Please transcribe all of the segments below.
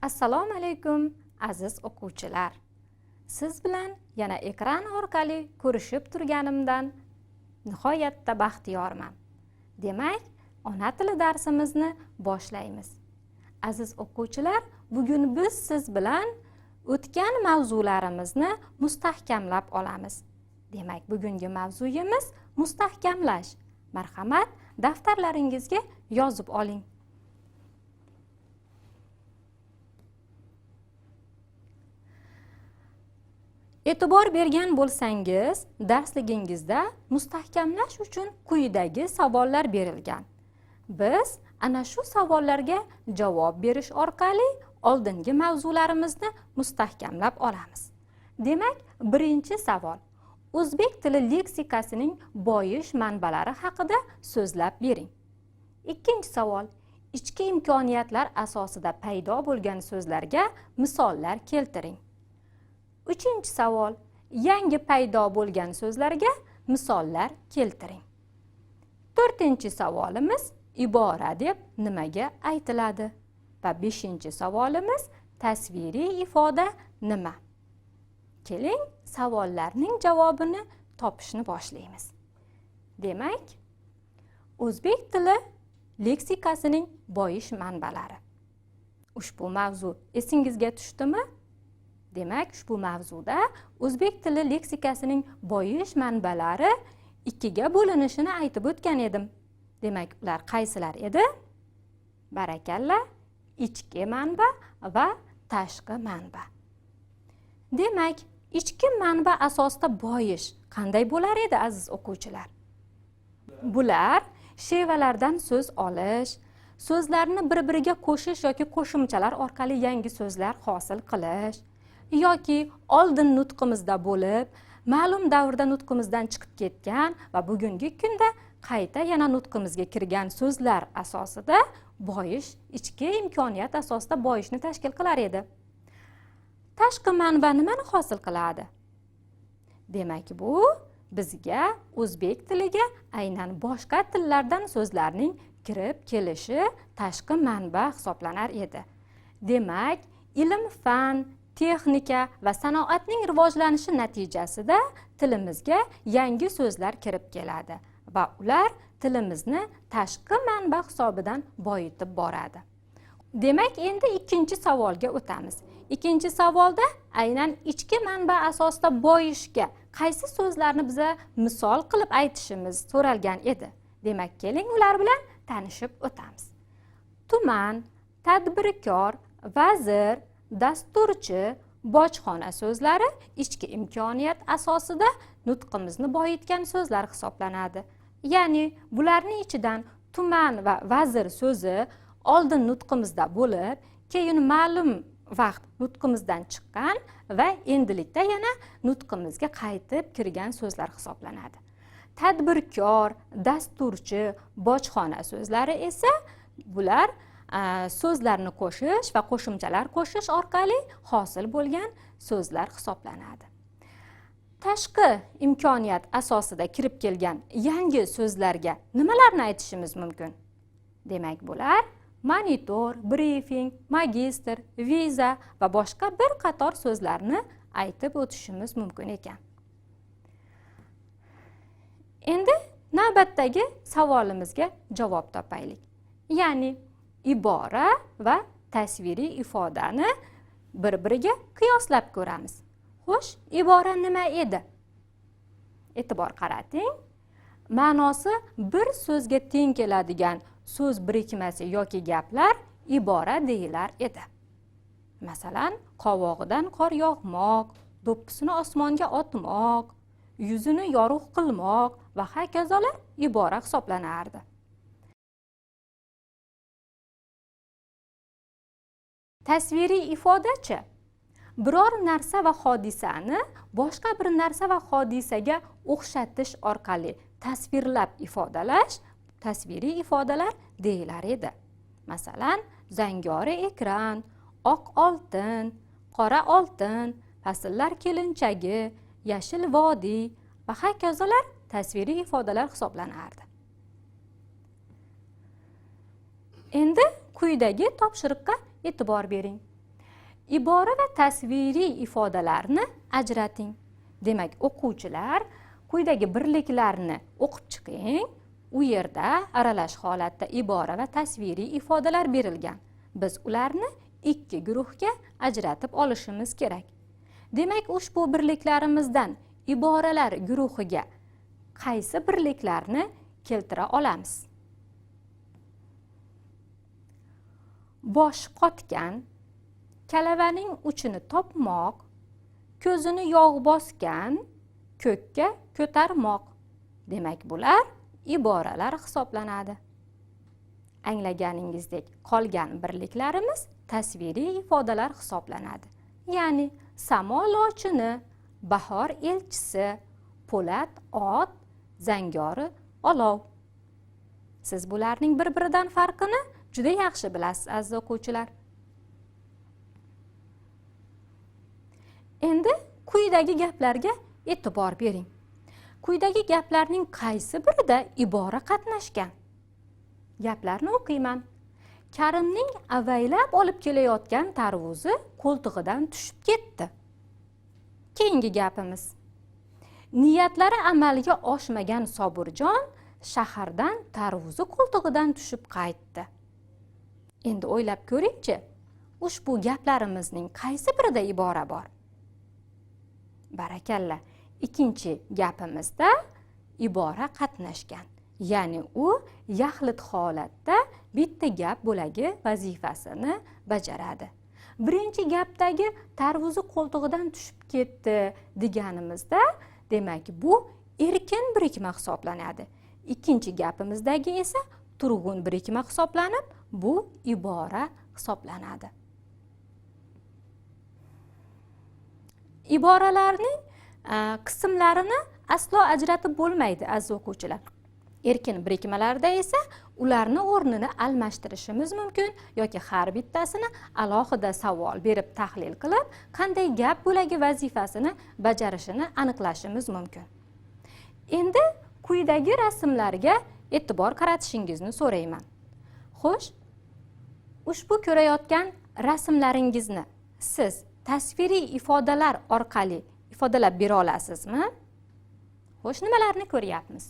Assalomu alaykum aziz o'quvchilar. Siz bilan yana ekran orqali ko'rishib turganimdan nihoyatda baxtiyorman. Demak, ona tili darsimizni boshlaymiz. Aziz o'quvchilar, bugun biz siz bilan o'tgan mavzularimizni mustahkamlab olamiz. Demak, bugungi mavzuyimiz mustahkamlash. Marhamat, daftarlaringizga yozib oling. E'tibor bergan bo'lsangiz, darsligingizda mustahkamlash uchun quyidagi savollar berilgan. Biz ana shu savollarga javob berish orqali oldingi mavzularimizni mustahkamlab olamiz. Demak, birinchi savol. O'zbek tili leksikasining boyish manbalari haqida so'zlab bering. Ikkinchi savol. Ichki imkoniyatlar asosida paydo bo'lgan so'zlarga misollar keltiring. Uchinchi savol. Yangi paydo bo'lgan so'zlarga misollar keltiring. To'rtinchi savolimiz ibora deb nimaga aytiladi? Va beshinchi savolimiz tasviriy ifoda nima? Keling, savollarning javobini topishni boshlaymiz. Demak, o'zbek tili leksikasining boyish manbalari. Ushbu mavzu esingizga tushdimi? Demak, ushbu mavzuda o'zbek tili leksikasining boyish manbalari ikkiga bo'linishini aytib o'tgan edim. Demak, ular qaysilar edi? Barakalla, ichki manba va tashqi manba. Demak, ichki manba asosida boyish qanday bo'lar edi aziz o'quvchilar? Bular shevalardan so'z olish, so'zlarni bir-biriga qo'shish yoki qo'shimchalar orqali yangi so'zlar hosil qilish yoki oldin nutqimizda bo'lib, ma'lum davrda nutqimizdan chiqib ketgan va bugungi kunda qayta yana nutqimizga kirgan so'zlar asosida boyish, ichki imkoniyat asosida boyishni tashkil qilar edi. Tashqi manba nimani hosil qiladi? Demak, bu bizga o'zbek tiliga aynan boshqa tillardan so'zlarning kirib kelishi tashqi manba hisoblanar edi. Demak, ilm, fan, texnika va sanoatning rivojlanishi natijasida tilimizga yangi so'zlar kirib keladi va ular tilimizni tashqi manba hisobidan boyitib boradi. Demak, endi ikkinchi savolga o'tamiz. Ikkinchi savolda aynan ichki manba asosida boyishga qaysi so'zlarni biza misol qilib aytishimiz so'ralgan edi. Demak, keling ular bilan tanishib o'tamiz. Tuman, tadbirkor, vazir, dasturchi, bojxona so'zlari ichki imkoniyat asosida nutqimizni boyitgan so'zlar hisoblanadi. Ya'ni bularning ichidan tuman va vazir so'zi oldin nutqimizda bo'lib, keyin ma'lum vaqt nutqimizdan chiqqan va endilikda yana nutqimizga qaytib kirgan so'zlar hisoblanadi. Tadbirkor, dasturchi, bojxona so'zlari esa bular so'zlarni qo'shish va qo'shimchalar qo'shish orqali hosil bo'lgan so'zlar hisoblanadi. Tashqi imkoniyat asosida kirib kelgan yangi so'zlarga nimalarni aytishimiz mumkin? Demak, bular monitor, briefing, magistr, viza va boshqa bir qator so'zlarni aytib o'tishimiz mumkin ekan. Endi navbatdagi savolimizga javob topaylik. Ya'ni ibora va tasviriy ifodani bir-biriga qiyoslab ko'ramiz. Xo'sh, ibora nima edi? E'tibor qarating. Ma'nosi bir so'zga teng keladigan so'z birikmasi yoki gaplar ibora deyilar edi. Masalan, qovog'idan qor yog'moq, do'ppisini osmonga otmoq, yuzini yorug' qilmoq va hokazolar ibora hisoblanardi. Tasviriy ifodachi biror narsa va hodisani boshqa bir narsa va hodisaga o'xshatish orqali tasvirlab ifodalash tasviriy ifodalar deyilar edi. Masalan, zangori ekran, oq oltin, qora oltin, fasllar kelinchagi, yashil vodiy va hokazolar tasviriy ifodalar hisoblanardi. Endi quyidagi topshiriqqa e'tibor bering. ibora va tasviriy ifodalarni ajrating. Demak, o'quvchilar quyidagi birliklarni o'qib chiqing. U yerda aralash holatda ibora va tasviriy ifodalar berilgan. Biz ularni ikki guruhga ajratib olishimiz kerak. Demak, ushbu birliklarimizdan iboralar guruhiga qaysi birliklarni keltira olamiz? Bosh qotgan, kalavaning uchini topmoq, ko'zini yog' bosgan, ko'kka ko'tarmoq. Demak, bular iboralar hisoblanadi. Anglaganingizdek, qolgan birliklarimiz tasviriy ifodalar hisoblanadi. Ya'ni samo lochini, bahor elchisi, po'lat ot, zangori olov. Siz bularning bir-biridan farqini juda yaxshi bilasiz, aziz o'quvchilar. Endi quyidagi gaplarga e'tibor bering. Quyidagi gaplarning qaysi birida ibora qatnashgan? Gaplarni o'qiyman. Karimning avaylab olib kelayotgan tarvuzi qo'ltig'idan tushib ketdi. Keyingi gapimiz. Niyatlari amalga oshmagan Sobirjon shahardan tarvuzi qo'ltig'idan tushib qaytdi. Endi o'ylab ko'ring-chi, ushbu gaplarimizning qaysi birida ibora bor? Barakalla. Ikkinchi gapimizda ibora qatnashgan. Ya'ni u yaxlit holatda bitta gap bo'lagi vazifasini bajaradi. Birinchi gapdagi tarvuzi qo'ltig'idan tushib ketdi deganimizda, demak bu erkin birikma hisoblanadi. Ikkinchi gapimizdagi esa turg'un birikma hisoblanib, bu ibora hisoblanadi. Iboralarning qismlarini aslo ajratib bo'lmaydi, aziz o'quvchilar. Erkin birikmalarda esa ularni o'rnini almashtirishimiz mumkin yoki har bittasini alohida savol berib tahlil qilib, qanday gap bo'lagi vazifasini bajarishini aniqlashimiz mumkin. Endi quyidagi rasmlarga e'tibor qaratishingizni so'rayman. Xo'sh, ushbu ko'rayotgan rasmlaringizni siz tasviriy ifodalar orqali ifodalab bera olasizmi? Xo'sh, nimalarni ko'ryapmiz?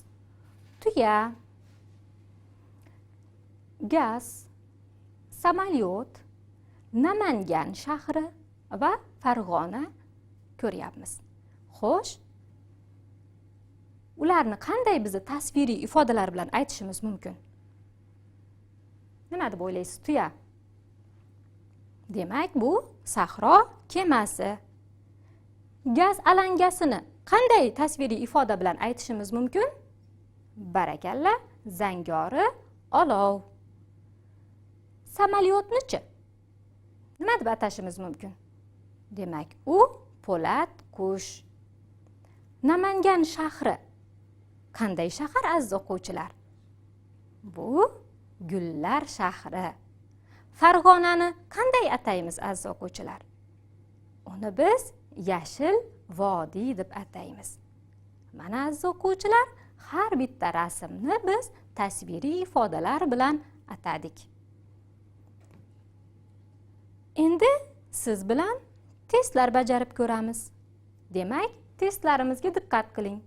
Tuya, gaz, samolyot, Namangan shahri va Farg'ona ko'ryapmiz. Xo'sh, ularni qanday bizni tasviriy ifodalar bilan aytishimiz mumkin? Nima deb o'ylaysiz, tuya? Demak, bu sahro kemasi. Gaz alangasini qanday tasviriy ifoda bilan aytishimiz mumkin? Barakalla, zangori olov. Samolyotni-chi nima deb atashimiz mumkin? Demak, u po'lat qush. Namangan shahri qanday shahar, aziz o'quvchilar? Bu gullar shahri. Farg'onani qanday ataymiz, aziz o'quvchilar? Uni biz yashil vodiy deb ataymiz. Mana, aziz o'quvchilar, har bitta rasmni biz tasviriy ifodalar bilan atadik. Endi siz bilan testlar bajarib ko'ramiz. Demak, testlarimizga diqqat qiling.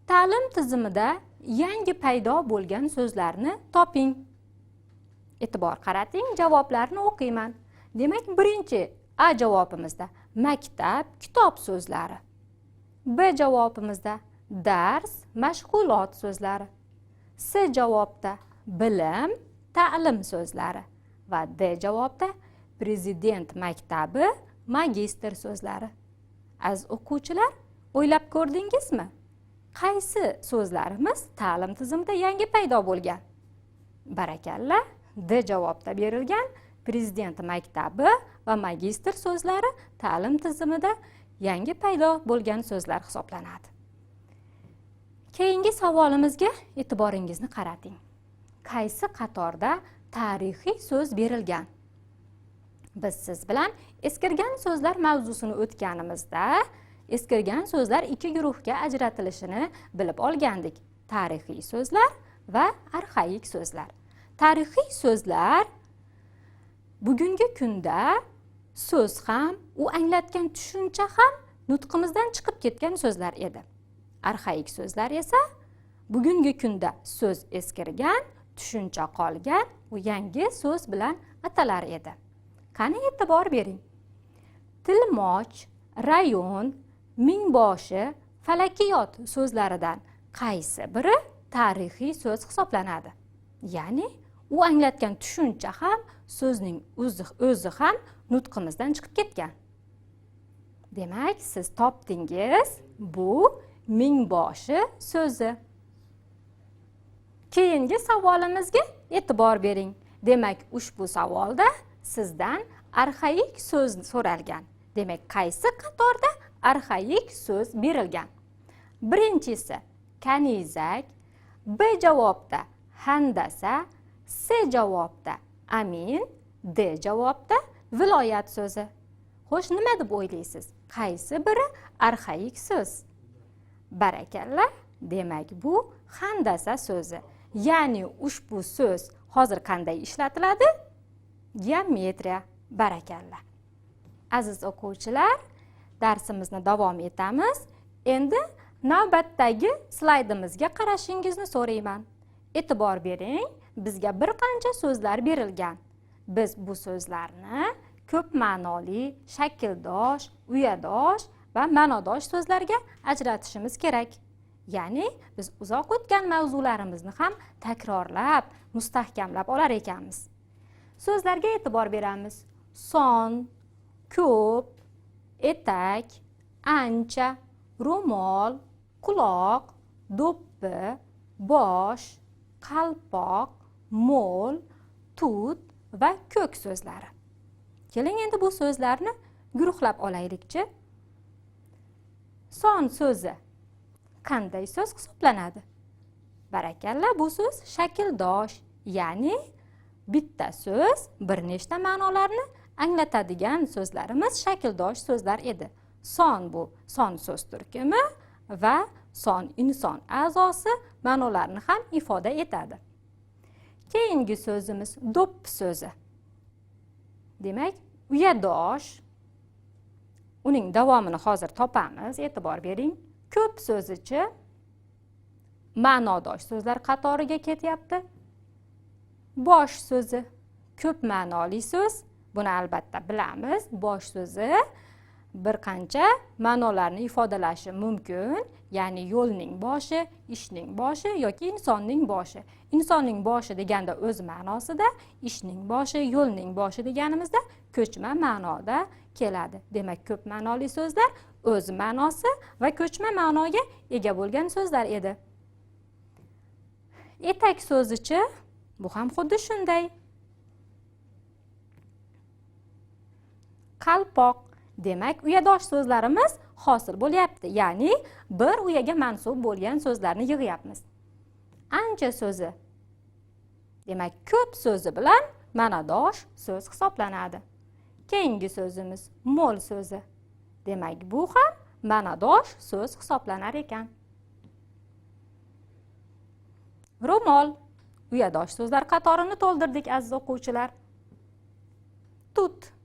Ta'lim tizimida yangi paydo bo'lgan so'zlarni toping. E'tibor qarating, javoblarni o'qiyman. Demak, birinchi A javobimizda maktab, kitob so'zlari. B javobimizda dars, mashg'ulot so'zlari. C javobda bilim, ta'lim so'zlari va D javobda prezident maktabi, magistr so'zlari. Aziz o'quvchilar, o'ylab ko'rdingizmi? Qaysi so'zlarimiz ta'lim tizimida yangi paydo bo'lgan? Barakalla, D javobda berilgan prezident maktabi va magistr so'zlari ta'lim tizimida yangi paydo bo'lgan so'zlar hisoblanadi. Keyingi savolimizga e'tiboringizni qarating. Qaysi qatorda tarixiy so'z berilgan? Biz siz bilan eskirgan so'zlar mavzusini o'tganimizda eskirgan so'zlar ikki guruhga ajratilishini bilib olgandik. Tarixiy so'zlar va arxaik so'zlar. Tarixiy so'zlar bugungi kunda so'z ham, u anglatgan tushuncha ham nutqimizdan chiqib ketgan so'zlar edi. Arxaik so'zlar esa bugungi kunda so'z eskirgan, tushuncha qolgan, u yangi so'z bilan atalar edi. Qani e'tibor bering. Tilmoch, rayon, mingboshi, falakiyot so'zlaridan qaysi biri tarixiy so'z hisoblanadi? Ya'ni u anglatgan tushuncha ham, so'zning o'zi ham nutqimizdan chiqib ketgan. Demak, siz topdingiz, bu mingboshi so'zi. Keyingi savolimizga e'tibor bering. Demak, ushbu savolda sizdan arxaik so'z so'ralgan. Demak, qaysi qatorda arxaik so'z berilgan? Birinchisi kanizak, B javobda handasa, C javobda amin, D javobda viloyat so'zi. Xo'sh, nima deb o'ylaysiz? Qaysi biri arxaik so'z? Barakalla. Demak, bu handasa so'zi. Ya'ni ushbu so'z hozir qanday ishlatiladi? Geometriya. Barakalla. Aziz o'quvchilar, darsimizni davom etamiz. Endi navbatdagi slaydimizga qarashingizni so'rayman. E'tibor bering, bizga bir qancha so'zlar berilgan. Biz bu so'zlarni ko'p ma'noli, shakldosh, uyadosh va ma'nodosh so'zlarga ajratishimiz kerak. Ya'ni biz uzoq o'tgan mavzularimizni ham takrorlab, mustahkamlab olar ekanmiz. So'zlarga e'tibor beramiz. Son, ko'p, etak, ancha, ro'mol, quloq, do'ppi, bosh, qalpoq, mo'l, tut va ko'k so'zlari. Keling endi bu so'zlarni guruhlab olaylikchi. Son so'zi qanday so'z hisoblanadi? Barakalla, bu so'z shakldosh, ya'ni bitta so'z bir nechta ma'nolarni anglatadigan so'zlarimiz shakldosh so'zlar edi. Son bu son so'z turkumi va son inson a'zosi ma'nolarni ham ifoda etadi. Keyingi so'zimiz do'ppi so'zi. Demak, uyadosh. Uning davomini hozir topamiz, e'tibor bering. Ko'p so'zichi ma'nodosh so'zlar qatoriga ketyapti. Bosh so'zi ko'p ma'noli so'z. Buni albatta bilamiz. Bosh so'zi bir qancha ma'nolarni ifodalashi mumkin. Ya'ni yo'lning boshi, ishning boshi yoki insonning boshi. Insonning boshi deganda o'z ma'nosida, ishning boshi, yo'lning boshi deganimizda ko'chma ma'noda keladi. Demak, ko'p ma'noli so'zlar o'z ma'nosi va ko'chma ma'noga ega bo'lgan so'zlar edi. Etak so'zichi bu ham xuddi shunday. Qalpoq. Demak, uyadosh so'zlarimiz hosil bo'lyapti. Ya'ni bir uyaga mansub bo'lgan so'zlarni yig'yapmiz. Ancha so'zi. Demak, ko'p so'zi bilan ma'nodosh so'z hisoblanadi. Keyingi so'zimiz mo'l so'zi. Demak, bu ham ma'nodosh so'z hisoblanar ekan. Ro'mol. Uyadosh so'zlar qatorini to'ldirdik aziz o'quvchilar. Tut.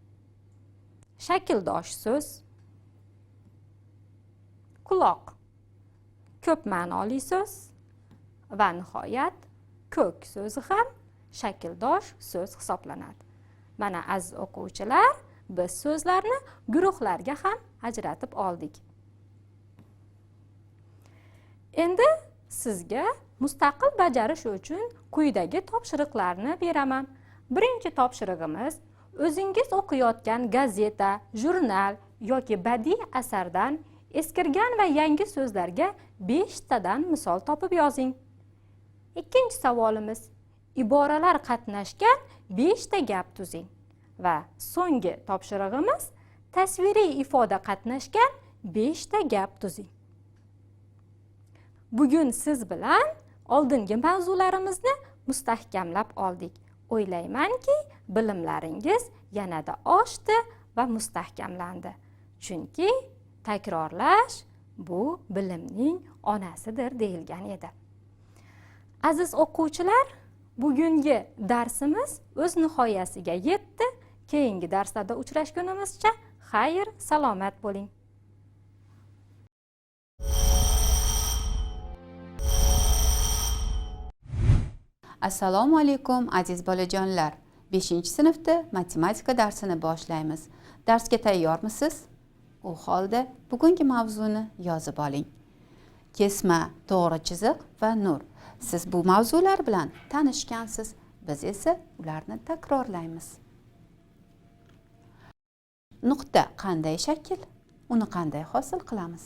Shakldosh so'z. Quloq. Ko'p ma'noli so'z. Va nihoyat ko'k so'zi ham shakldosh so'z hisoblanadi. Mana aziz o'quvchilar, biz so'zlarni guruhlarga ham ajratib oldik. Endi sizga mustaqil bajarish uchun quyidagi topshiriqlarni beraman. Birinchi topshirig'imiz o'zingiz o'qiyotgan gazeta, jurnal yoki badiiy asardan eskirgan va yangi so'zlarga 5 tadan misol topib yozing. Ikkinchi savolimiz iboralar qatnashgan 5 ta gap tuzing. Va so'nggi topshirig'imiz tasviriy ifoda qatnashgan 5 ta gap tuzing. Bugun siz bilan oldingi mavzularimizni mustahkamlab oldik. O'ylaymanki, bilimlaringiz yanada oshdi va mustahkamlandi. Chunki takrorlash bu bilimning onasidir deyilgan edi. Aziz o'quvchilar, bugungi darsimiz o'z nihoyasiga yetdi. Keyingi darslarda uchrashgunimizcha xayr, salomat bo'ling. Assalomu alaykum aziz bolajonlar. 5-sinfda matematika darsini boshlaymiz. Darsga tayyormisiz? U holda bugungi mavzuni yozib oling. Kesma, to'g'ri chiziq va nur. Siz bu mavzular bilan tanishgansiz, biz esa ularni takrorlaymiz. Nuqta qanday shakl? Uni qanday hosil qilamiz?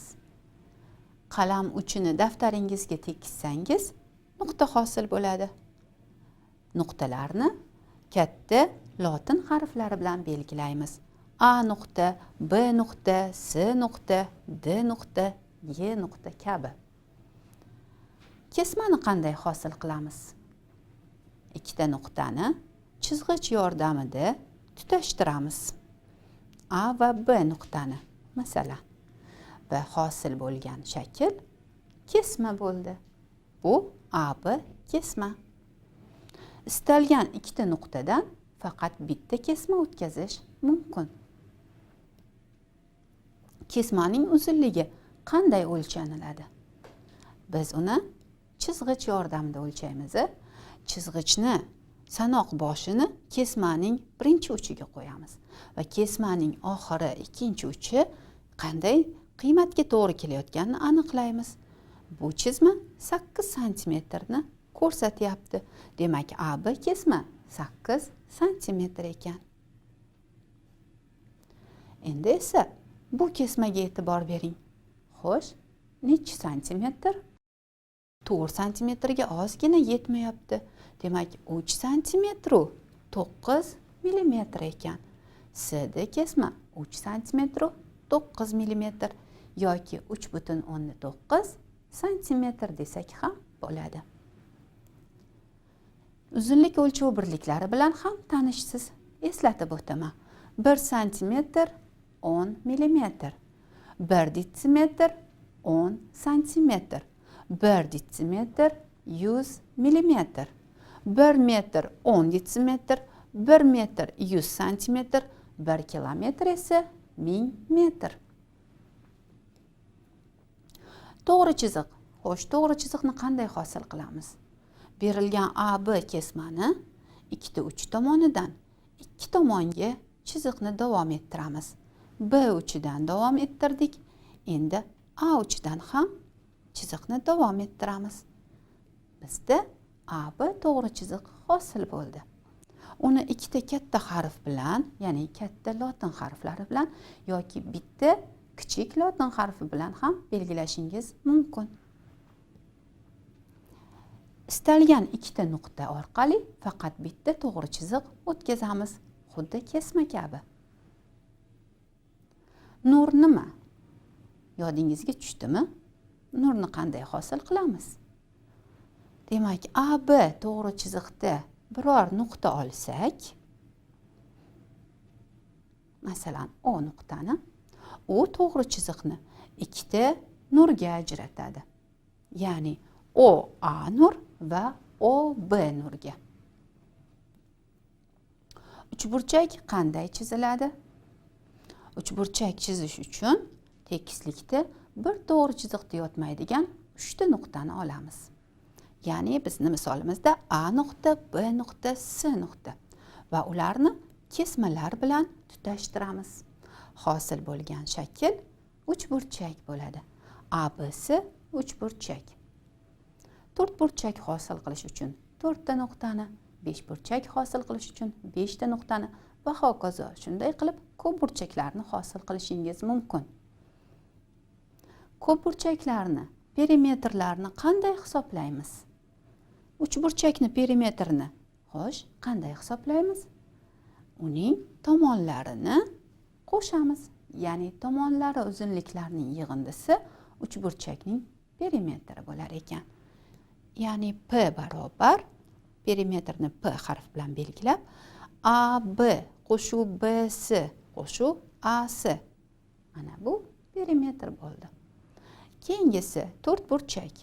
Qalam uchini daftaringizga tekizsangiz, nuqta hosil bo'ladi. Nuqtalarni katta lotin harflari bilan belgilaymiz. A nuqta, B nuqta, S nuqta, D nuqta, Y nuqta kabi. Kesmani qanday hosil qilamiz? Ikkita nuqtani chizg'ich yordamida tutashtiramiz. A va B nuqtani, masalan. Va hosil bo'lgan shakl kesma bo'ldi. Bu AB kesma. Istalgan ikkita nuqtadan faqat bitta kesma o'tkazish mumkin. Kesmaning uzunligi qanday o'lchaniladi? Biz uni chizg'ich yordamida o'lchaymiz. Chizg'ichni sanoq boshini kesmaning birinchi uchiga qo'yamiz va kesmaning oxiri ikkinchi uchi qanday qiymatga to'g'ri kelayotganini aniqlaymiz. Bu chizma 8 santimetrni ko'rsatyapti. Demak, AB kesma 8 santimetr ekan. Endi esa bu kesmaga e'tibor bering. Xo'sh, necha santimetr? 4 santimetrga ozgina yetmayapti. Demak, 3 santimetr 9 millimetr ekan. CD kesma 3 santimetr 9 millimetr yoki 3,9 santimetr desak ham bo'ladi. Uzunlik o'lchov birliklari bilan ham tanishsiz. Eslatib o'taman. 1 santimetr 10 millimetr, 1 detsimetr 10 santimetr, 1 detsimetr 100 millimetr, 1 metr 10 detsimetr, 1 metr 100 santimetr, 1 kilometr esa 1000 metr. To'g'ri chiziq. Xo'sh, to'g'ri chiziqni qanday hosil qilamiz? Berilgan AB kesmani ikkita uch tomonidan ikki tomonga chiziqni davom ettiramiz. B uchidan davom ettirdik. Endi A uchidan ham chiziqni davom ettiramiz. Bizda AB to'g'ri chiziq hosil bo'ldi. Uni ikkita katta harf bilan, ya'ni katta lotin harflari bilan yoki bitta kichik lotin harfi bilan ham belgilashingiz mumkin. Istalgan ikkita nuqta orqali faqat bitta to'g'ri chiziq o'tkazamiz, xuddi kesma kabi. Nur nima? Yodingizga tushdimi? Nurni qanday hosil qilamiz? Demak, AB to'g'ri chiziqda biror nuqta olsak, masalan, O nuqtani, u to'g'ri chiziqni ikkita nurga ajratadi. Ya'ni OA nur va OB nurga. Uchburchak qanday chiziladi? Uchburchak chizish uchun tekislikda bir to'g'ri chiziqda yotmaydigan 3 ta nuqtani olamiz. Ya'ni bizning misolimizda A nuqta, B nuqta, S nuqta va ularni kesmalar bilan tutashtiramiz. Hosil bo'lgan shakl uchburchak bo'ladi. ABC uchburchak. To'rtburchak hosil qilish uchun 4 ta nuqtani, 5 burchak hosil qilish uchun 5 ta nuqtani va hokazo. Shunday qilib ko'p burchaklarni hosil qilishingiz mumkin. Ko'p burchaklarni, perimetrlarni qanday hisoblaymiz? Uchburchakni perimetrini, xo'sh, qanday hisoblaymiz? Uning tomonlarini qo'shamiz. Ya'ni tomonlari uzunliklarining yig'indisi uchburchakning perimetri bo'lar ekan. Ya'ni P barobar perimetrni P harf bilan belgilab, AB qo'shuv BS qo'shuv AC. Mana bu perimetr bo'ldi. Keyingisi to'rtburchak.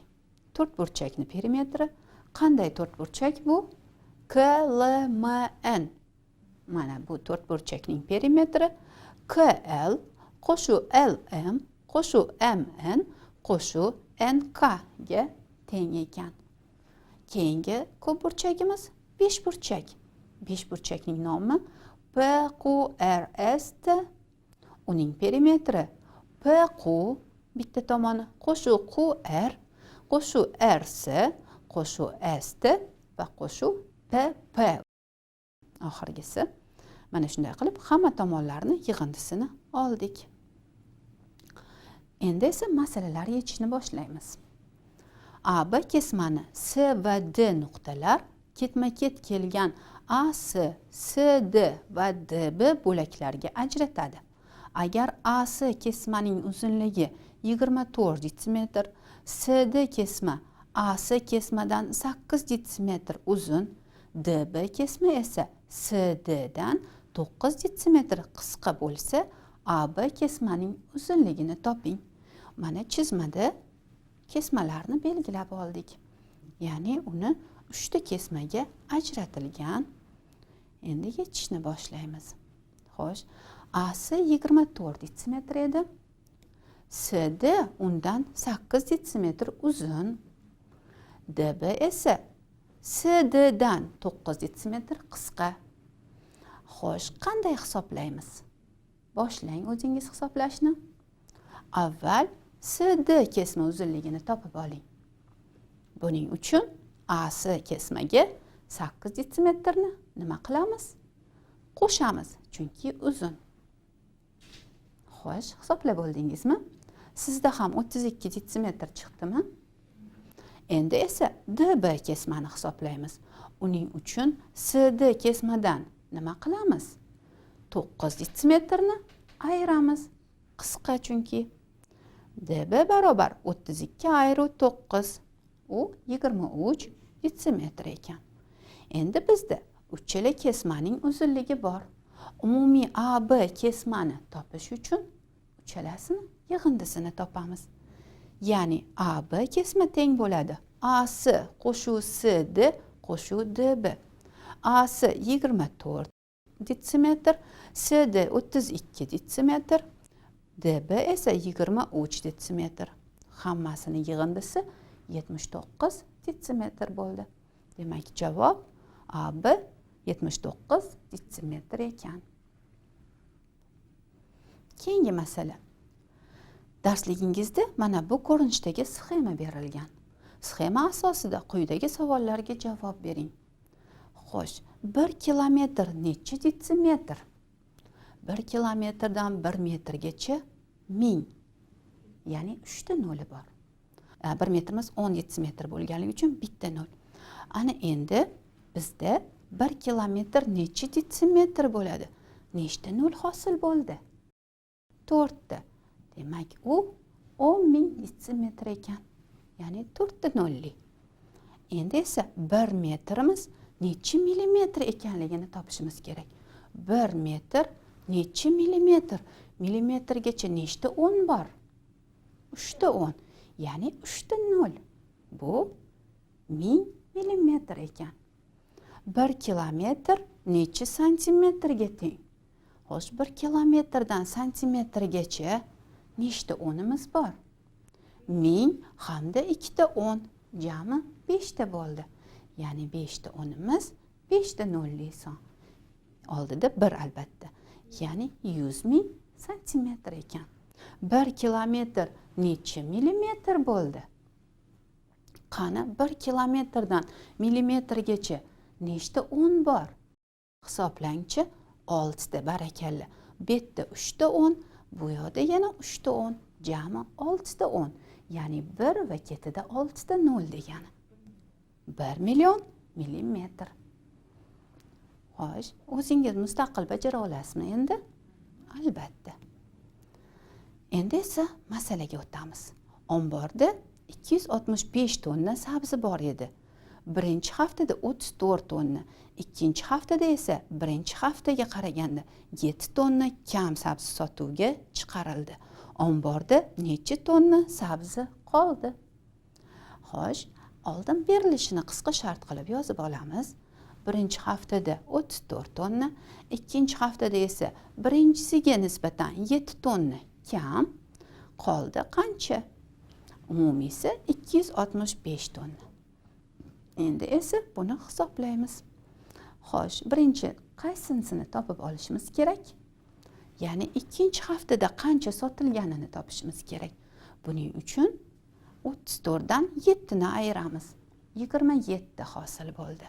To'rtburchakning perimetri qanday to'rtburchak bu? KLMN. mana bu to'rt burchakning perimetri KL qo'shuv LM qo'shuv MN qo'shuv NK ga teng ekan. Keyingi ko'p burchagimiz besh burchak. Besh burchakning nomi PQRST. Uning perimetri PQ bitta tomoni qo'shuv QR qo'shuv RS qo'shuv ST va qo'shuv PP. Oxirgisi. Mana shunday qilib hamma tomonlarni yig'indisini oldik. Endi esa masalalar yechishni boshlaymiz. AB kesmani S va D nuqtalar ketma-ket kelgan AC, CD va DB bo'laklarga ajratadi. Agar AC kesmaning uzunligi 24 detsimetr, CD kesma AC kesmadan 8 detsimetr uzun, DB kesma esa CD dan 9 detsimetr qisqa bo'lsa, AB kesmaning uzunligini toping. Mana chizmada kesmalarni belgilab oldik. Ya'ni uni 3 ta kesmaga ajratilgan. Endi yechishni boshlaymiz. Xo'sh, AC 24 detsimetr edi. CD undan 8 detsimetr uzun. DB esa CD dan 9 detsimetr qisqa. Xo'sh, qanday hisoblaymiz? Boshlang o'zingiz hisoblashni. Avval CD kesma uzunligini topib oling. Buning uchun AC kesmaga 8 detsimetrni nima qilamiz? Qo'shamiz, chunki uzun. Xo'sh, hisoblab oldingizmi? Sizda ham 32 detsimetr chiqdimi? Endi esa DB kesmani hisoblaymiz. Uning uchun CD kesmadan nima qilamiz? 9 detsimetrni ayiramiz. Qisqa chunki. DB barobar 32 ayru 9. U 23 detsimetr ekan. Endi bizda uchala kesmaning uzunligi bor. Umumiy AB kesmani topish uchun uchalasini yig'indisini topamiz. Ya'ni AB kesma teng bo'ladi AC qo'shuv CD qo'shuv DB. AC 24 detsimetr, CD 32 detsimetr, DB esa 23 detsimetr. Hammasini yig'indisi 79 detsimetr bo'ldi. Demak, javob AB 79 detsimetr ekan. Keyingi masala. Darsligingizda mana bu ko'rinishdagi sxema berilgan. Sxema asosida quyidagi savollarga javob bering. Xo'sh, 1 kilometr necha detsimetr? 1 kilometrdan 1 metrgacha 1000. Ya'ni 3 ta noli bor. 1 metrimiz 10 detsimetr bo'lganligi uchun bitta nol. Ana endi bizda 1 kilometr necha detsimetr bo'ladi? Nechta nol hosil bo'ldi? 4 ta. Demak, u 10.000 detsimetr ekan. Ya'ni 4 ta nolli. Endi esa 1 metrimiz necha millimetr ekanligini topishimiz kerak. 1 metr necha millimetr? Millimetrgacha nechta 10 bor? 3 ta 10. Ya'ni 3 ta nol. Bu 1000 millimetr ekan. 1 kilometr necha santimetrga teng? Xo'sh, 1 kilometrdan santimetrgacha nechta o'nimiz bor? 1000 hamda 2 ta 10, jami 5 ta bo'ldi. Ya'ni 5 ta o'nimiz 5 ta nolli son. Oldida 1 albatta. Ya'ni 100.000 santimetr ekan. 1 kilometr necha millimetr bo'ldi? Qani 1 kilometrdan millimetrgacha nechta 10 bor? Hisoblangchi. 6 ta, barakalla. Bu yerda 3 ta 10, bu yoqda yana 3 ta 10, jami 6 ta 10. Ya'ni 1 va ketida 6 ta 0 degani. 1 million millimetr. Xo'sh, o'zingiz mustaqil bajara olasizmi endi? Albatta. Endi esa masalaga o'tamiz. Omborda 265 tonna sabzi bor edi. Birinchi haftada 34 tonna, ikkinchi haftada esa birinchi haftaga qaraganda 7 tonna kam sabzi sotuvga chiqarildi. Omborda necha tonna sabzi qoldi? Xo'sh, oldin berilishini qisqa shart qilib yozib olamiz. birinchi haftada 34 tonna, ikkinchi haftada esa birinchisiga nisbatan 7 tonna kam. Qoldi qancha? Umumiysi 265 tonna. Endi esa buni hisoblaymiz. Xo'sh, birinchi qaysinisini topib olishimiz kerak? Ya'ni ikkinchi haftada qancha sotilganini topishimiz kerak. Buning uchun 34 dan 7 ni ayiramiz. 27 hosil bo'ldi.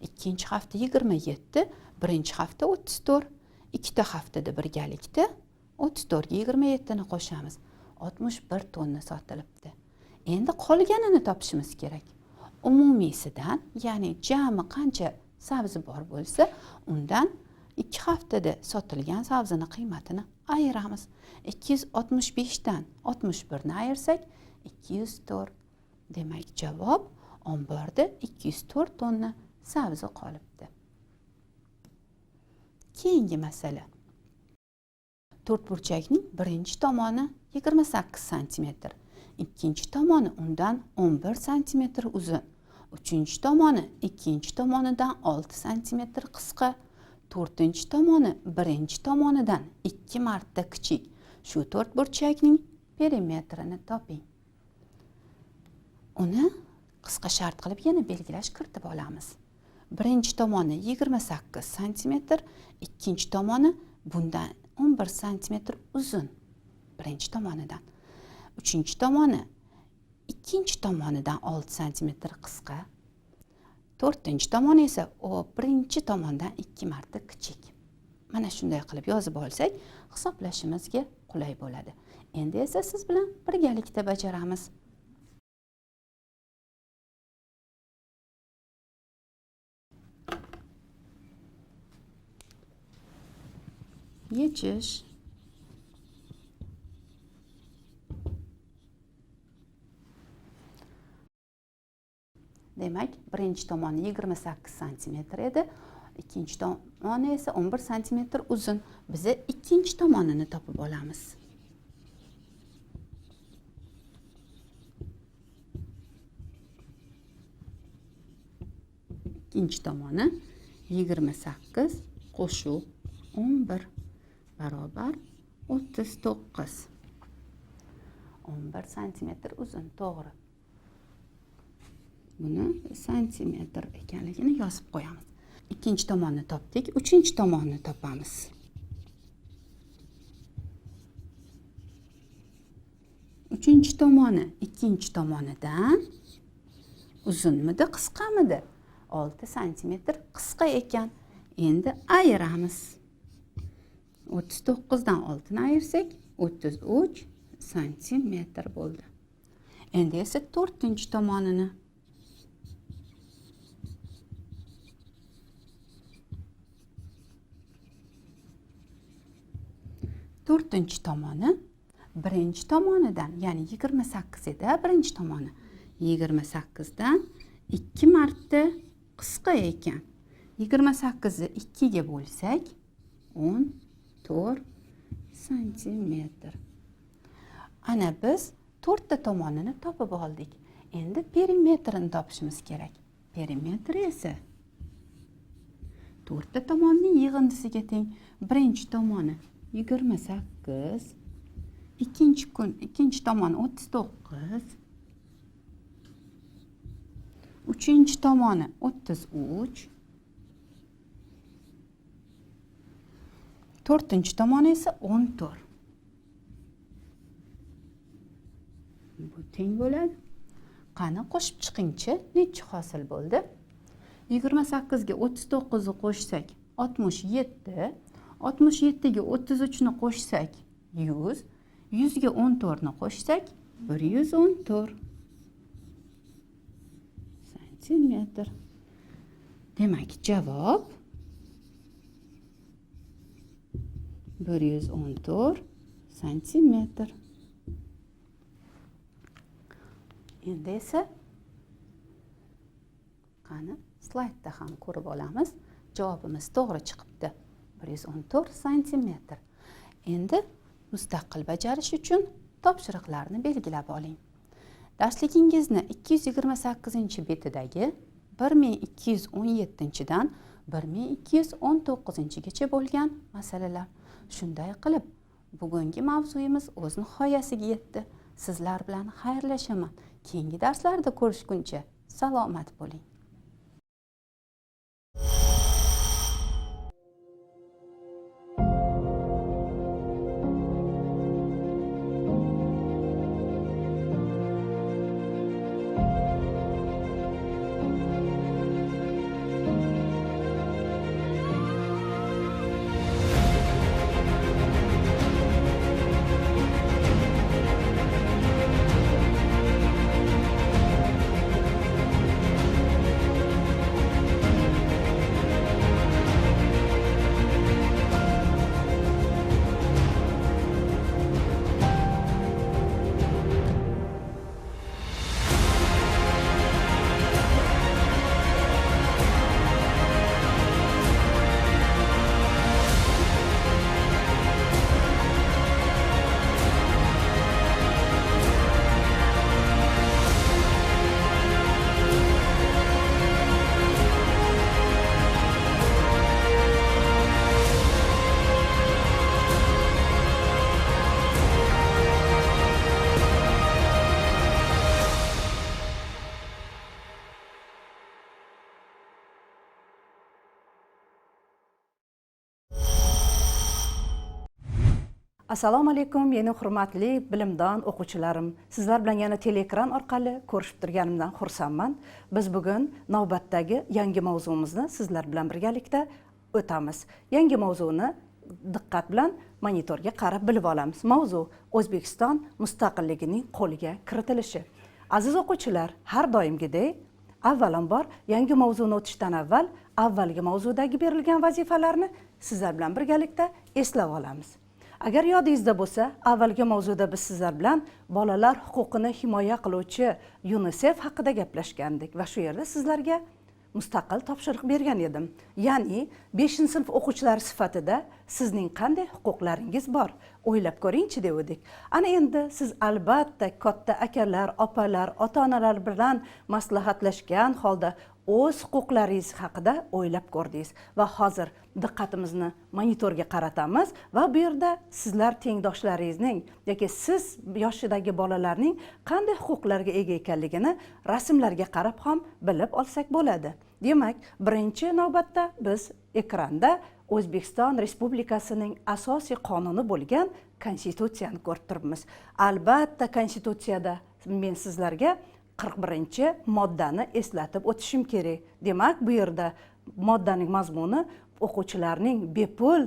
Ikkinchi hafta 27, birinchi hafta 34. Ikkita haftada birgalikda 34 ga 27 ni qo'shamiz. 61 tonna sotilibdi. Endi qolganini topishimiz kerak. Umumiysidan, ya'ni jami qancha sabzi bor bo'lsa, undan 2 haftada sotilgan sabzining qiymatini ayiramiz. 265 dan 61 ni ayirsak 204. Demak, javob omborda 204 tonna sabzi qolibdi. Keyingi masala. To'rtburchakning birinchi tomoni 28 cm, ikkinchi tomoni undan 11 cm uzun, uchinchi tomoni ikkinchi tomonidan 6 cm qisqa, to'rtinchi tomoni birinchi tomonidan 2 marta kichik. Shu to'rtburchakning perimetrini toping. Uni qisqa shart qilib yana belgilash kiritib olamiz. Birinchi tomoni 28 cm, ikkinchi tomoni bundan 11 cm uzun birinchi tomonidan. Uchinchi tomoni ikkinchi tomonidan 6 cm qisqa. To'rtinchi tomoni esa birinchi tomondan 2 marta kichik. Mana shunday qilib yozib olsak, hisoblashimizga qulay bo'ladi. Endi esa siz bilan birgalikda bajaramiz. Yechish. Demak, birinchi tomoni 28 cm edi, ikkinchi tomoni esa 11 cm uzun. Biz ikkinchi tomonini topib olamiz. Ikkinchi tomoni 28 qo'shuv 11 barobar 39. 11 cm uzun, to'g'ri. Buni santimetr ekanligini yozib qo'yamiz. Ikkinchi tomonni topdik, uchinchi tomonni topamiz. Uchinchi tomoni ikkinchi tomonidan uzunmidi, qisqamidi? 6 cm qisqa ekan. Endi ayiramiz. 39 dan 6 ni ayirsak 33 cm bo'ldi. Endi esa to'rtinchi tomonini. To'rtinchi tomoni birinchi tomonidan, ya'ni 28 edi, birinchi tomoni 28 dan 2 marta qisqa ekan. 28 ni 2 ga bo'lsak 14 cm. Ana biz to'rtta tomonini topib oldik. Endi perimetrini topishimiz kerak. Perimetr esa to'rtta tomonning yig'indisiga teng. Birinchi tomoni 28, ikkinchi tomoni 39, uchinchi tomoni 33, to'rtinchi tomoni esa 14. Bu teng bo'ladi. Qani qo'shib chiqingchi, necha hosil bo'ldi? 28 ga 39 ni qo'shsak 67, 67 ga 33 ni qo'shsak 100, 100 ga 14 ni qo'shsak 114 cm. Demak, javob 114 cm. Endi esa qani slaydda ham ko'rib olamiz. Javobimiz to'g'ri chiqibdi. 114 cm. Endi mustaqil bajarish uchun topshiriqlarni belgilab oling. Darsligingizni 228-betidagi 1217dan 1219gacha bo'lgan masalalar. Shunday qilib, bugungi mavzuyimiz o'z nihoyasiga yetdi. Sizlar bilan xayrlashaman. Keyingi darslarda ko'rishguncha salomat bo'ling. Assalomu alaykum, meni hurmatli bilimdon o'quvchilarim. Sizlar bilan yana teleekran orqali ko'rishib turganimdan xursandman. Biz bugun navbatdagi yangi mavzumizni sizlar bilan birgalikda o'tamiz. Yangi mavzuni diqqat bilan monitorga qarab bilib olamiz. Mavzu O'zbekiston mustaqilligining qo'lga kiritilishi. Aziz o'quvchilar, har doimgidek avvalambor yangi mavzuni o'tishdan avval avvalgi mavzudagi berilgan vazifalarni sizlar bilan birgalikda eslab olamiz. Agar yodingizda bo'lsa, avvalgi mavzuda biz sizlar bilan bolalar huquqini himoya qiluvchi UNICEF haqida gaplashgandik va shu yerda sizlarga mustaqil topshiriq bergan edim. Ya'ni 5-sinf o'quvchilari sifatida sizning qanday huquqlaringiz bor? O'ylab ko'ringchi dedik. Ana endi siz albatta katta akalar, opalar, ota-onalar bilan maslahatlashgan holda o'z huquqlaringiz haqida o'ylab ko'rdingiz va hozir diqqatimizni monitorga qaratamiz va bu yerda sizlar tengdoshlaringizning yoki siz yoshidagi bolalarning qanday huquqlarga ega ekanligini rasmlarga qarab ham bilib olsak bo'ladi. Demak, birinchi navbatda biz ekranda O'zbekiston Respublikasining asosiy qonuni bo'lgan Konstitutsiyani ko'rib turibmiz. Albatta, Konstitutsiyada men sizlarga 41-moddani eslatib o'tishim kerak. Demak, bu yerda moddaning mazmuni o'quvchilarning bepul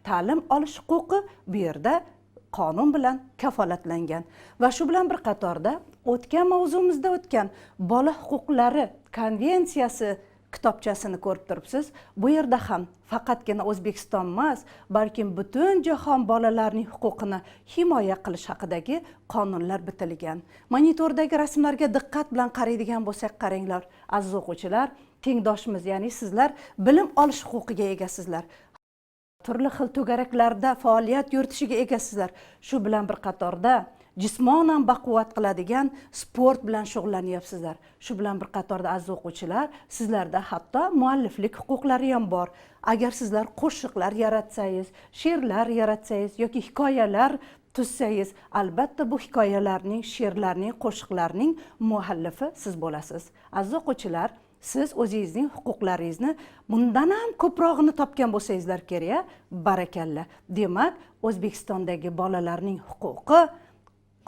ta'lim olish huquqi bu yerda qonun bilan kafolatlangan. Va shu bilan bir qatorda o'tgan mavzumizda o'tgan bola huquqlari konvensiyasi kitobchasini ko'rib turibsiz. Bu yerda ham faqatgina O'zbekiston emas, balkim butun jahon bolalarining huquqini himoya qilish haqidagi qonunlar bitilgan. Monitordagi rasmlarga diqqat bilan qaraydigan bo'lsak, qaranglar, aziz o'quvchilar, tengdoshimiz, ya'ni sizlar bilim olish huquqiga egasizlar. Turli xil to'garaklarda faoliyat yuritishiga egasizlar. Shu bilan bir qatorda jismonan baquvvat qiladigan sport bilan shug'ullanyapsizlar. Shu bilan bir qatorda aziz o'quvchilar, sizlarda hatto mualliflik huquqlari ham bor. Agar sizlar qo'shiqlar yaratsangiz, she'rlar yaratsangiz yoki hikoyalar tuzsangiz, albatta bu hikoyalarning, she'rlarning, qo'shiqlarning muallifi siz bo'lasiz. Aziz o'quvchilar, siz o'zingizning huquqlaringizni bundan ham ko'prog'ini topgan bo'lsangizlar kerak, barakalla. Demak, O'zbekistondagi bolalarning huquqi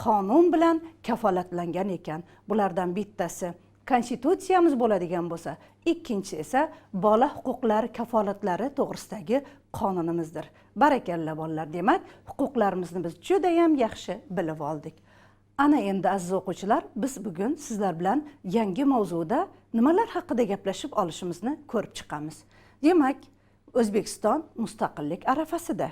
qonun bilan kafolatlangan ekan. Bulardan bittasi Konstitutsiyamiz bo'ladigan bo'lsa, ikkinchisi esa bola huquqlari kafolatlari to'g'risidagi qonunimizdir. Barakalla bolalar, demak, huquqlarimizni biz juda ham yaxshi bilib oldik. Ana endi aziz o'quvchilar, biz bugun sizlar bilan yangi mavzuda nimalar haqida gaplashib olishimizni ko'rib chiqamiz. Demak, O'zbekiston mustaqillik arafasida.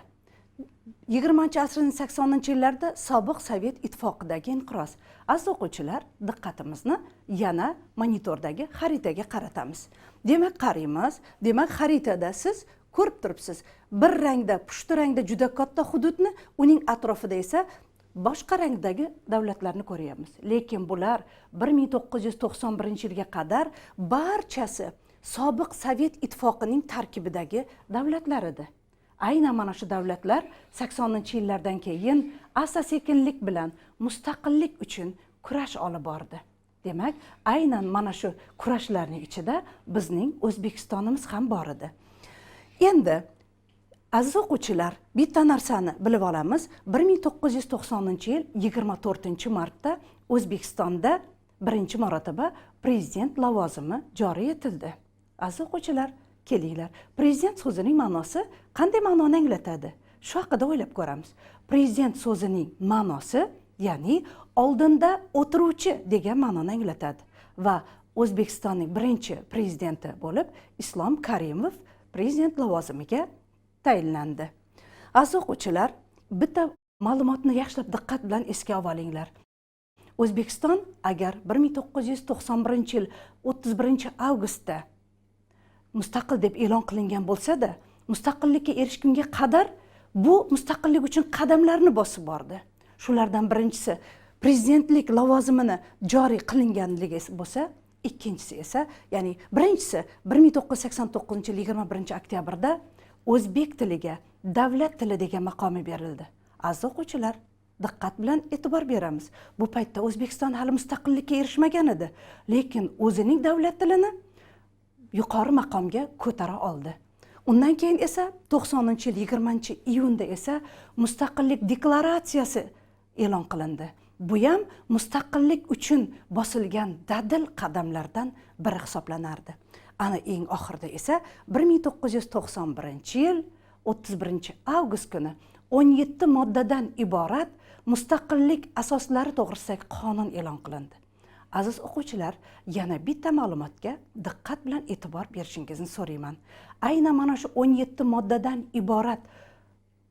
20-asrning 80-yillarda sobiq Sovet ittifoqidagi inqiroz. Aziz o'quvchilar, diqqatimizni yana monitordagi xaritaga qaratamiz. Demak, qaraymiz. Demak, xaritada siz ko'rib turibsiz. Bir rangda, pushti rangda juda katta hududni, uning atrofida esa boshqa rangdagi davlatlarni ko'ryapmiz. Lekin bular 1991-yilga qadar barchasi sobiq Sovet ittifoqining tarkibidagi davlatlar edi. Aynan mana shu davlatlar 80-yillardan keyin asta-sekinlik bilan mustaqillik uchun kurash olib bordi. Demak, aynan mana shu kurashlarning ichida bizning O'zbekistonimiz ham bor edi. Endi aziz o'quvchilar, bitta narsani bilib olamiz. 1990-yil 24-martda O'zbekistonda birinchi marotaba prezident lavozimi joriy etildi. Aziz o'quvchilar, kelinglar. Prezident so'zining ma'nosi qanday ma'noni anglatadi? Shu haqida o'ylab ko'ramiz. Prezident so'zining ma'nosi, ya'ni oldinda o'tiruvchi degan ma'noni anglatadi va O'zbekistonning birinchi prezidenti bo'lib Islom Karimov prezident lavozimiga tayinlandi. Aziz o'quvchilar, bitta ma'lumotni yaxshilab diqqat bilan esga olinglar. O'zbekiston agar 1991-yil 31-avgustda mustaqil deb e'lon qilingan bo'lsa-da, mustaqillikka erishgunga qadar bu mustaqillik uchun qadamlarni bosib bordi. Shulardan birinchisi prezidentlik lavozimini joriy qilinganligi bo'lsa, ikkinchisi esa, ya'ni birinchisi 1989-yil 21-oktyabrda o'zbek tiliga davlat tili degan maqomi berildi. Aziz o'quvchilar, diqqat bilan e'tibor beramiz. Bu paytda O'zbekiston hali mustaqillikka erishmagan edi, lekin o'zining davlat tilini yuqori maqomga ko'tara oldi. Undan keyin esa 90-yil 20-iyunda esa mustaqillik deklaratsiyasi e'lon qilindi. Bu ham mustaqillik uchun bosilgan dadil qadamlardan biri hisoblanardi. Ana eng oxirida esa 1991-yil 31-avgust kuni 17 moddadan iborat mustaqillik asoslari to'g'risidagi qonun e'lon qilindi. Aziz o'quvchilar, yana bitta ma'lumotga diqqat bilan e'tibor berishingizni so'rayman. Aynan mana shu 17 moddadan iborat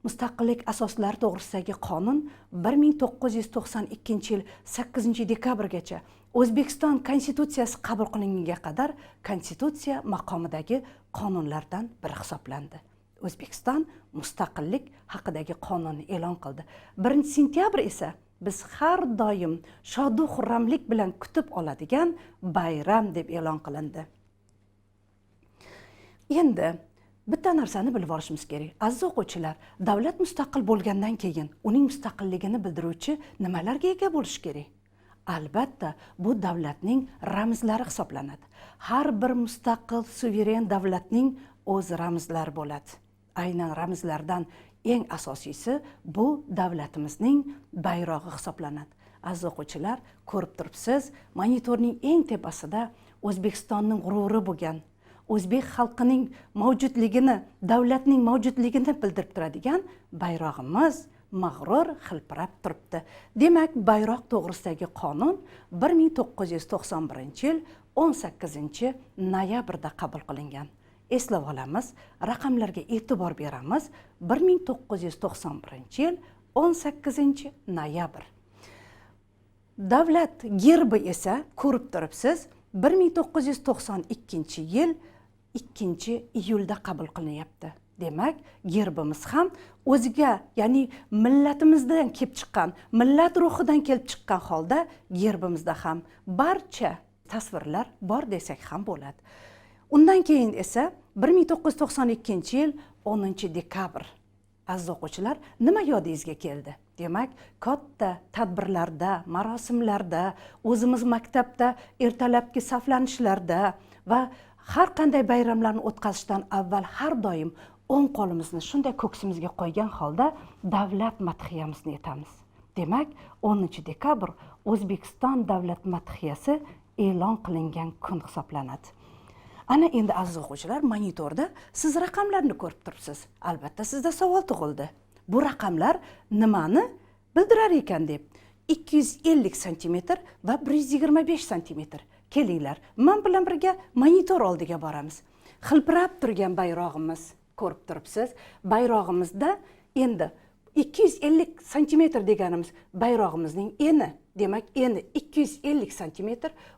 mustaqillik asoslari to'g'risidagi qonun 1992-yil 8-dekabrgacha O'zbekiston konstitutsiyasi qabul qilingunga qadar konstitutsiya maqomidagi qonunlardan biri hisoblandi. O'zbekiston mustaqillik haqidagi qonunni e'lon qildi. 1-sentyabr esa biz har doim shodu xurramlik bilan kutib oladigan bayram deb e'lon qilindi. Endi bitta narsani bilib olishimiz kerak. Aziz o'quvchilar, davlat mustaqil bo'lgandan keyin uning mustaqilligini bildiruvchi nimalarga ega bo'lish kerak? Albatta, bu davlatning ramzlari hisoblanadi. Har bir mustaqil suveren davlatning o'z ramzlari bo'ladi. Aynan ramzlardan eng asosiysi bu davlatimizning bayrog'i hisoblanadi. Aziz o'quvchilar, ko'rib turibsiz, monitorning eng tepasida O'zbekistonning g'ururi bo'lgan, o'zbek xalqining mavjudligini, davlatning mavjudligini bildirib turadigan bayrog'imiz mag'rur hilpirab turibdi. Demak, bayroq to'g'risidagi qonun 1991-yil 18-noyabrda qabul qilingan. Eslab olamiz, raqamlarga e'tibor beramiz. 1991-yil 18-noyabr. Davlat gerbi esa ko'rib turibsiz, 1992-yil 2-iyulda qabul qilinyapti. Demak, gerbimiz ham o'ziga, ya'ni millatimizdan kelib chiqqan, millat ruhidan kelib chiqqan holda gerbimizda ham barcha tasvirlar bor desak ham bo'ladi. Undan keyin esa 1992-yil 10-dekabr. Aziz o'quvchilar, nima yodingizga keldi? Demak, katta tadbirlarda, marosimlarda, o'zimiz maktabda ertalabki saflanishlarda va har qanday bayramlarni o'tkazishdan avval har doim o'ng qo'limizni shunday ko'ksimizga qo'ygan holda davlat madhiyamizni aytamiz. Demak, 10-dekabr O'zbekiston davlat madhiyasi e'lon qilingan kun hisoblanadi. Ana endi aziz o'quvchilar, monitorda siz raqamlarni ko'rib turibsiz. Albatta sizda savol tug'ildi. Bu raqamlar nimani bildirar ekan deb. 250 cm va 125 cm. Kelinglar, men bilan birga monitor oldiga boramiz. Xilpirab turgan bayrog'imiz ko'rib turibsiz. Bayrog'imizda endi 250 cm deganimiz bayrog'imizning eni. Demak, eni 250 cm,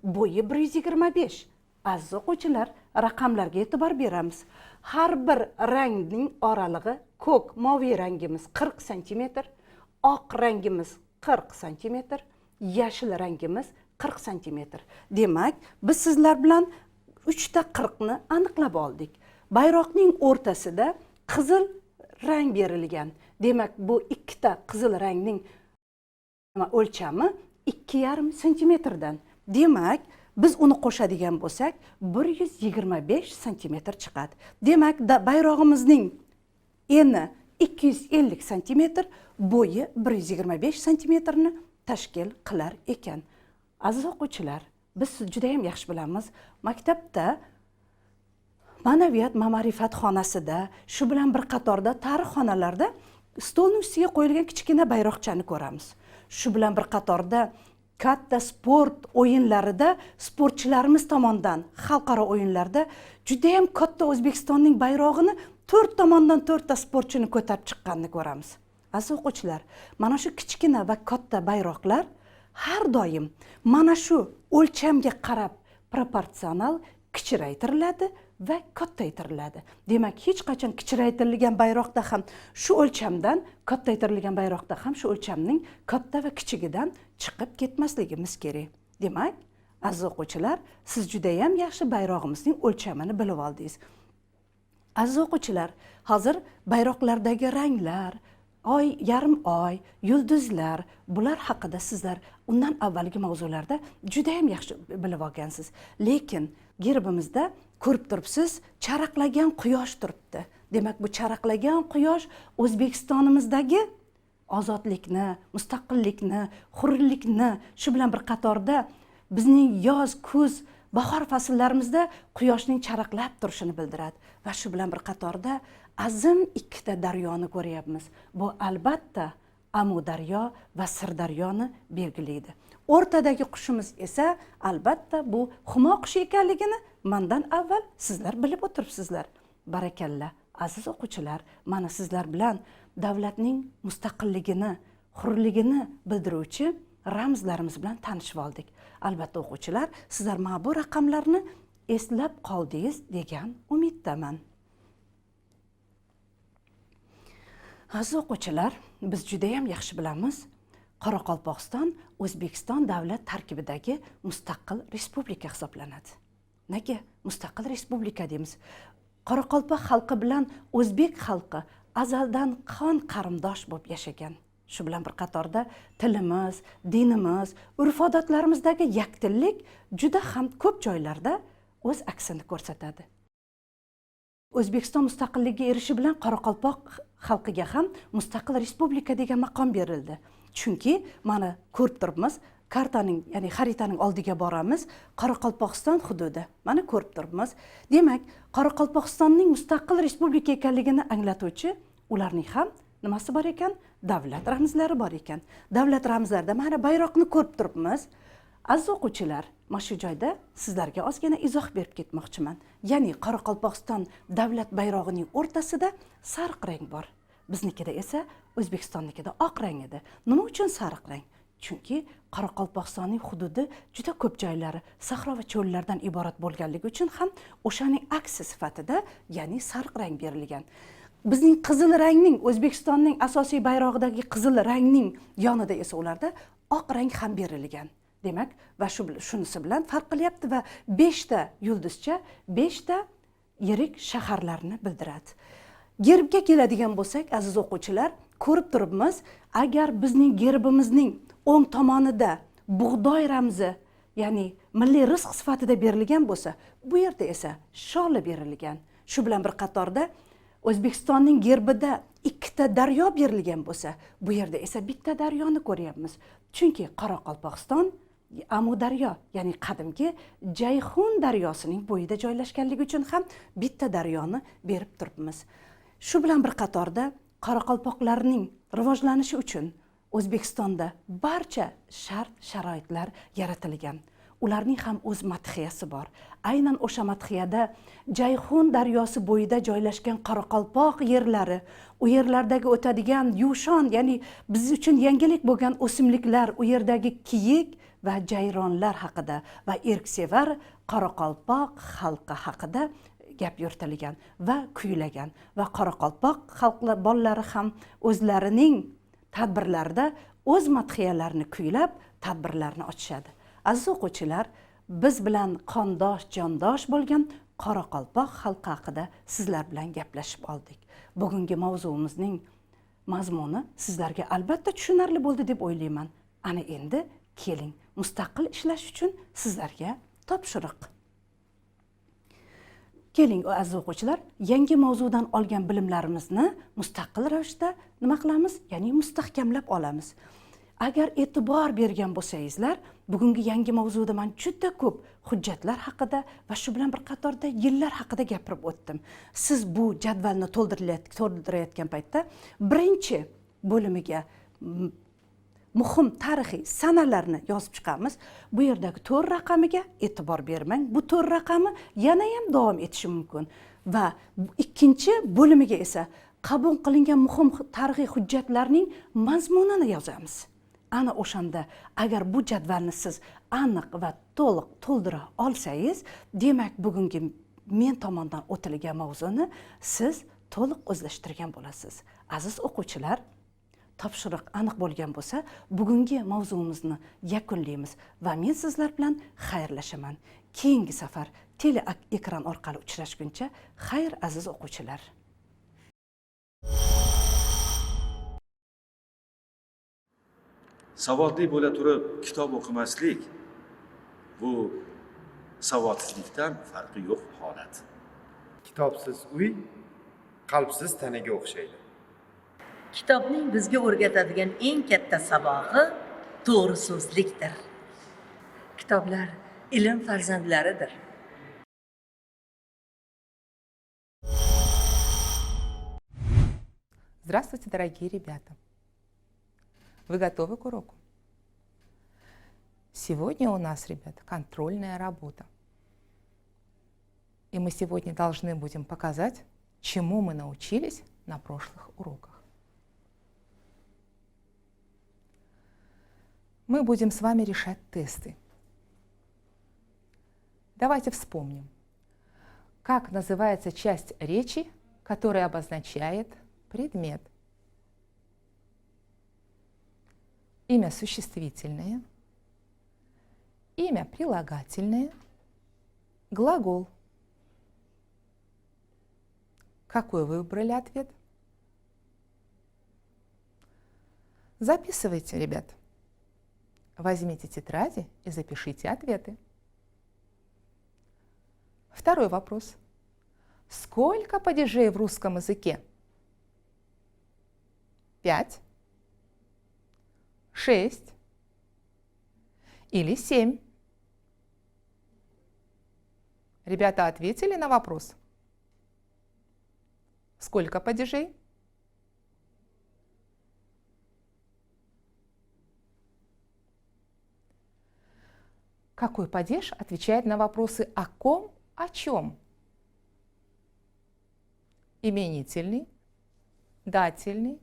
bo'yi 125. Aziz o'quvchilar, raqamlarga e'tibor beramiz. Har bir rangning oralig'i ko'k, moviy rangimiz 40 cm, oq rangimiz 40 santimetr, yashil rangimiz 40 santimetr. Demak, biz sizlar bilan 3 ta 40 ni aniqlab oldik. Bayroqning o'rtasida qizil rang berilgan. Demak, bu ikkita qizil rangning o'lchami 2,5 santimetrdan. Demak, biz uni qo'shadigan bo'lsak, 125 santimetr chiqadi. Demak, bayrog'imizning eni 250 santimetr, bo'yi 125 santimetrni tashkil qilar ekan. Aziz o'quvchilar, biz juda ham yaxshi bilamiz, maktabda ma'naviyat ma'rifat xonasida, shu bilan bir qatorda tarix xonalarida stolning ustiga qo'yilgan kichkina bayroqchani ko'ramiz. Shu bilan bir qatorda katta sport o'yinlarida sportchilarimiz tomonidan xalqaro o'yinlarda juda ham katta O'zbekistonning bayrog'ini 4 tomondan 4 ta sportchini ko'tarib chiqqanini ko'ramiz. Aziz o'quvchilar, mana shu kichkina va katta bayroqlar har doim mana shu o'lchamga qarab proporsional kichraytiriladi va kattaytiriladi. Demak, hech qachon kichraytirilgan bayroqda ham shu o'lchamdan, kattaytirilgan bayroqda ham shu o'lchamning katta va kichigidan chiqib ketmasligimiz kerak. Demak, aziz o'quvchilar, siz juda ham yaxshi bayrog'imizning o'lchamini bilib oldingiz. Aziz o'quvchilar, hozir bayroqlardagi ranglar, oy, yarim oy, yulduzlar, bular haqida sizlar undan avvalgi mavzularda juda ham yaxshi bilib olgansiz. Lekin gerbimizda ko'rib turibsiz, charaqlagan quyosh turibdi. Demak, bu charaqlagan quyosh O'zbekistonimizdagi ozodlikni, mustaqillikni, hurlikni, shu bilan bir qatorda bizning yoz, kuz, bahor faslarimizda quyoshning charaqlab turishini bildiradi. Va shu bilan bir qatorda azim ikkita daryoni ko'ryapmiz. Bu albatta Amudaryo va Sirdaryoni belgilaydi. O'rtadagi qushimiz esa albatta bu Humo qushi ekanligini mendan avval sizlar bilib o'tiribsizlar. Barakalla, aziz o'quvchilar, mana sizlar bilan davlatning mustaqilligini, hurligini bildiruvchi ramzlarimiz bilan tanishib oldik. Albatta o'quvchilar, sizlar mana bu raqamlarni eslab qoldingiz degan umiddaman. Aziz o'quvchilar, biz juda ham yaxshi bilamiz, Qoraqalpog'iston O'zbekiston davlat tarkibidagi mustaqil respublika hisoblanadi. Nega mustaqil respublika deymiz? Qoraqalpoq xalqi bilan o'zbek xalqi azaldan qon qarindosh bo'lib yashagan. Shu bilan bir qatorda tilimiz, dinimiz, urf-odatlarimizdagi yakdillik juda ham ko'p joylarda o'z aksini ko'rsatadi. O'zbekiston mustaqilligiga erishishi bilan Qoraqalpoq xalqiga ham mustaqil respublika degan maqom berildi. Chunki mana ko'rib turibmiz, kartaning, ya'ni xaritaning oldiga boramiz, Qoraqalpog'iston hududi. Mana ko'rib turibmiz. Demak, Qoraqalpog'istonning mustaqil respublika ekanligini anglatuvchi ularning ham nimasi bor ekan? Davlat ramzlari bor ekan. Davlat ramzlarida mana bayroqni ko'rib turibmiz. Aziz o'quvchilar, mana shu joyda sizlarga ozgina izoh berib ketmoqchiman. Ya'ni Qoraqalpog'iston davlat bayrog'ining o'rtasida sariq rang bor. Biznikida esa O'zbekistonnikida oq rang edi. Nima uchun sariq rang? Chunki Qoraqalpog'istonning hududi juda ko'p joylari sahro va cho'llardan iborat bo'lganligi uchun ham o'shaning aksi sifatida, ya'ni sariq rang berilgan. Bizning qizil rangning, O'zbekistonning asosiy bayrog'idagi qizil rangning yonida esa ularda oq rang ham berilgan. Demak, va shunisi bilan farq qilyapti va 5 ta yulduzcha, 5 ta yirik shaharlarni bildiradi. Gerbga keladigan bo'lsak, aziz o'quvchilar, ko'rib turibmiz, agar bizning gerbimizning o'ng tomonida bug'doy ramzi, ya'ni milliy rizq sifatida berilgan bo'lsa, bu yerda esa sholi berilgan. Shu bilan bir qatorda O'zbekistonning gerbida 2 ta daryo berilgan bo'lsa, bu yerda esa bitta daryoni ko'ryapmiz. Chunki Qoraqalpog'iston Amudaryo, ya'ni qadimgi Jayhun daryosining bo'yida joylashganligi uchun ham bitta daryoni berib turibmiz. Shu bilan bir qatorda qoraqalpoqlarning rivojlanishi uchun O'zbekistonda barcha shart-sharoitlar yaratilgan. Ularning ham o'z madhiyasi bor. Aynan o'sha madhiyada Jayhun daryosi bo'yida joylashgan Qoraqalpoq yerlari, u yerlardagi o'tadigan yuvshon, ya'ni biz uchun yangilik bo'lgan o'simliklar, u yerdagi kiyik va jayronlar haqida va erksevar Qoraqalpoq xalqi haqida gap yuritilgan va kuylagan va Qoraqalpoq xalqlar bolalari ham o'zlarining tadbirlarida o'z madhiyalarini kuylab tadbirlarni ochishadi. Aziz o'quvchilar, biz bilan qondosh jondosh bo'lgan Qoraqalpoq xalqi haqida sizlar bilan gaplashib oldik. Bugungi mavzumizning mazmuni sizlarga albatta tushunarli bo'ldi deb o'ylayman. Ana endi keling, mustaqil ishlash uchun sizlarga topshiriq. Keling aziz o'quvchilar, yangi mavzudan olgan bilimlarimizni mustaqil ravishda nima qilamiz? Ya'ni mustahkamlab olamiz. Agar e'tibor bergan bo'lsangizlar, bugungi yangi mavzuda men juda ko'p hujjatlar haqida va shu bilan bir qatorda yillar haqida gapirib o'tdim. Siz bu jadvalni to'ldirayotgan paytda birinchi bo'limiga muhim tarixiy sanalarni yozib chiqamiz. Bu yerdagi 4 raqamiga e'tibor bermang. Bu 4 raqami yana ham davom etishi mumkin. Va ikkinchi bo'limiga esa qabul qilingan muhim tarixiy hujjatlarning mazmunini yozamiz. Ana o'shanda agar bu jadvalni siz aniq va to'liq to'ldira olsangiz, demak bugungi men tomonidan o'tilgan mavzuni siz to'liq o'zlashtirgan bo'lasiz. Aziz o'quvchilar, topshiriq aniq bo'lgan bo'lsa, bugungi mavzuimizni yakunlaymiz va men sizlar bilan xayrlashaman. Keyingi safar tele ekran orqali uchrashguncha xayr aziz o'quvchilar. Savodli bo'la turib kitob o'qimaslik bu savodsizlikdan farqi yo'q holat. Kitobsiz uy qalbsiz tanaga o'xshaydi. Kitobning bizga o'rgatadigan eng katta sabog'i to'g'ri so'zlikdir. Kitoblar ilm farzandlaridir. Здравствуйте, дорогие ребята! Вы готовы к уроку? Сегодня у нас, ребята, контрольная работа. И мы сегодня должны будем показать, чему мы научились на прошлых уроках. Мы будем с вами решать тесты. Давайте вспомним, как называется часть речи, которая обозначает предмет. Имя существительное, имя прилагательное, глагол. Какой вы выбрали ответ? Записывайте, ребят. Возьмите тетради и запишите ответы. Второй вопрос. Сколько падежей в русском языке? 5, 6 или 7? Ребята ответили на вопрос? Сколько падежей? Какой падеж отвечает на вопросы о ком, о чем? Именительный, дательный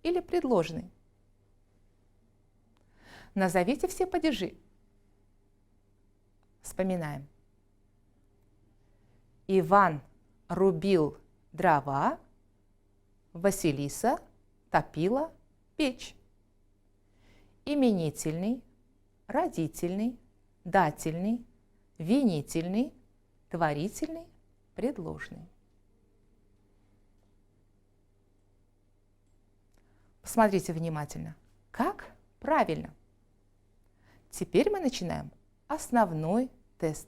или предложный? Назовите все падежи. Вспоминаем. Иван рубил дрова, Василиса топила печь. Именительный, родительный, дательный, винительный, творительный, предложный. Посмотрите внимательно. Как правильно? Теперь мы начинаем основной тест.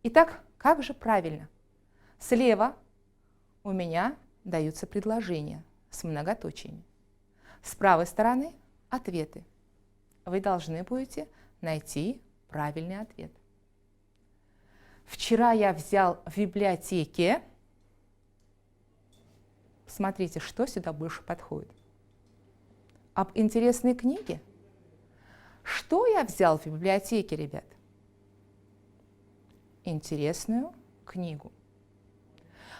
Итак, как же правильно? Слева у меня даются предложения с многоточиями. С правой стороны ответы. Вы должны будете найти правильный ответ. Вчера я взял в библиотеке. Смотрите, что сюда больше подходит. Об интересной книге. Что я взял в библиотеке, ребят? Интересную книгу.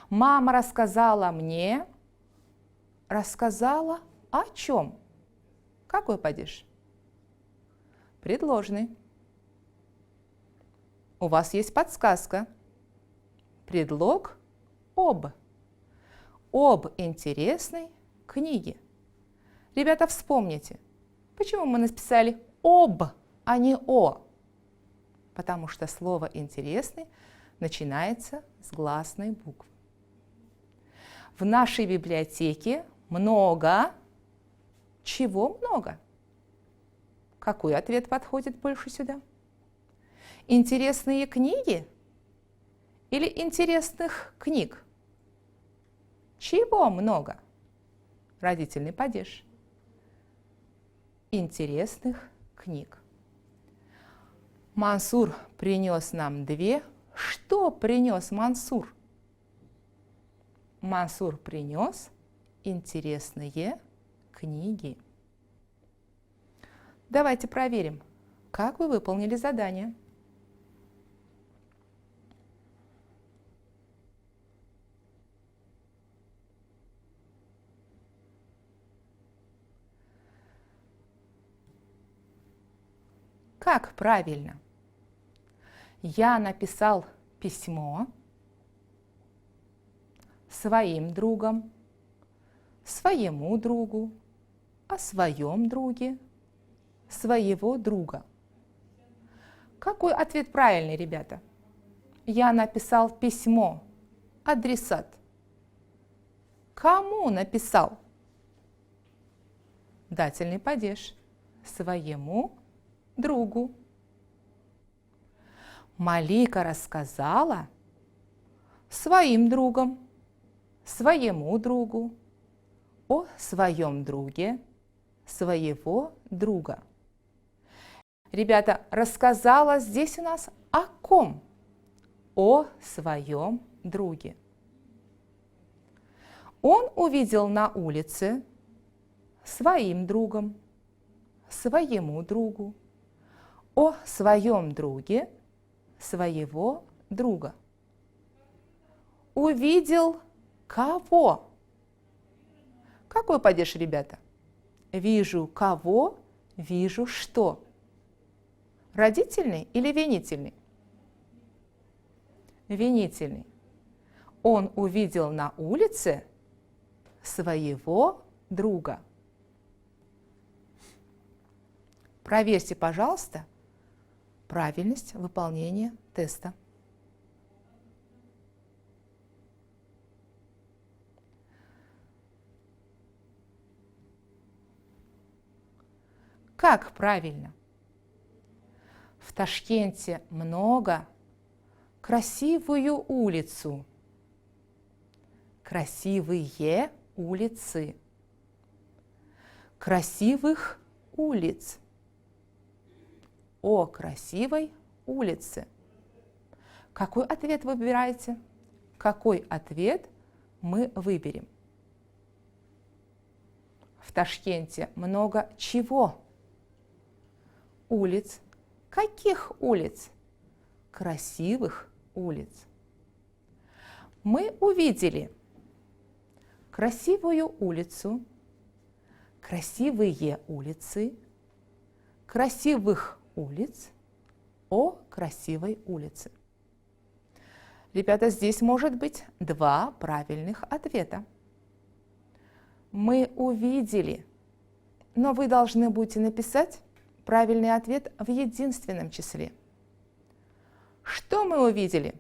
Мама рассказала мне. Рассказала о чем? Какой падеж? Предложный. У вас есть подсказка. Предлог об. Об интересной книге. Ребята, вспомните, почему мы написали об, а не о? Потому что слово «интересный» начинается с гласной буквы. В нашей библиотеке много. Чего много? Какой ответ подходит больше сюда? Интересные книги или интересных книг? Чего много? Родительный падеж. Интересных книг. Мансур принес нам 2. Что принес Мансур? Мансур принес интересные книги. Давайте проверим, как вы выполнили задание. Как правильно? Я написал письмо своим другом, своему другу, о своем друге, своего друга. Какой ответ правильный, ребята? Я написал письмо. Адресат. Кому написал? Дательный падеж. Своему другу. Малика рассказала своим другом, своему другу, о своем друге, своего друга. Ребята, рассказала здесь у нас о ком? О своем друге. Он увидел на улице своим другом, своему другу, о своем друге, своего друга. Увидел кого? Какой падеж, ребята? Вижу кого, вижу что. Родительный или винительный? Винительный. Он увидел на улице своего друга. Проверьте, пожалуйста, правильность выполнения теста. Как правильно? В Ташкенте много. Красивую улицу. Красивые улицы. Красивых улиц. О красивой улице. Какой ответ вы выбираете? Какой ответ мы выберем? В Ташкенте много чего? Улиц. Каких улиц? Красивых улиц. Мы увидели красивую улицу, красивые улицы, красивых улиц, о красивой улице. Ребята, здесь может быть 2 правильных ответа. Мы увидели, но вы должны будете написать правильный ответ в единственном числе. Что мы увидели?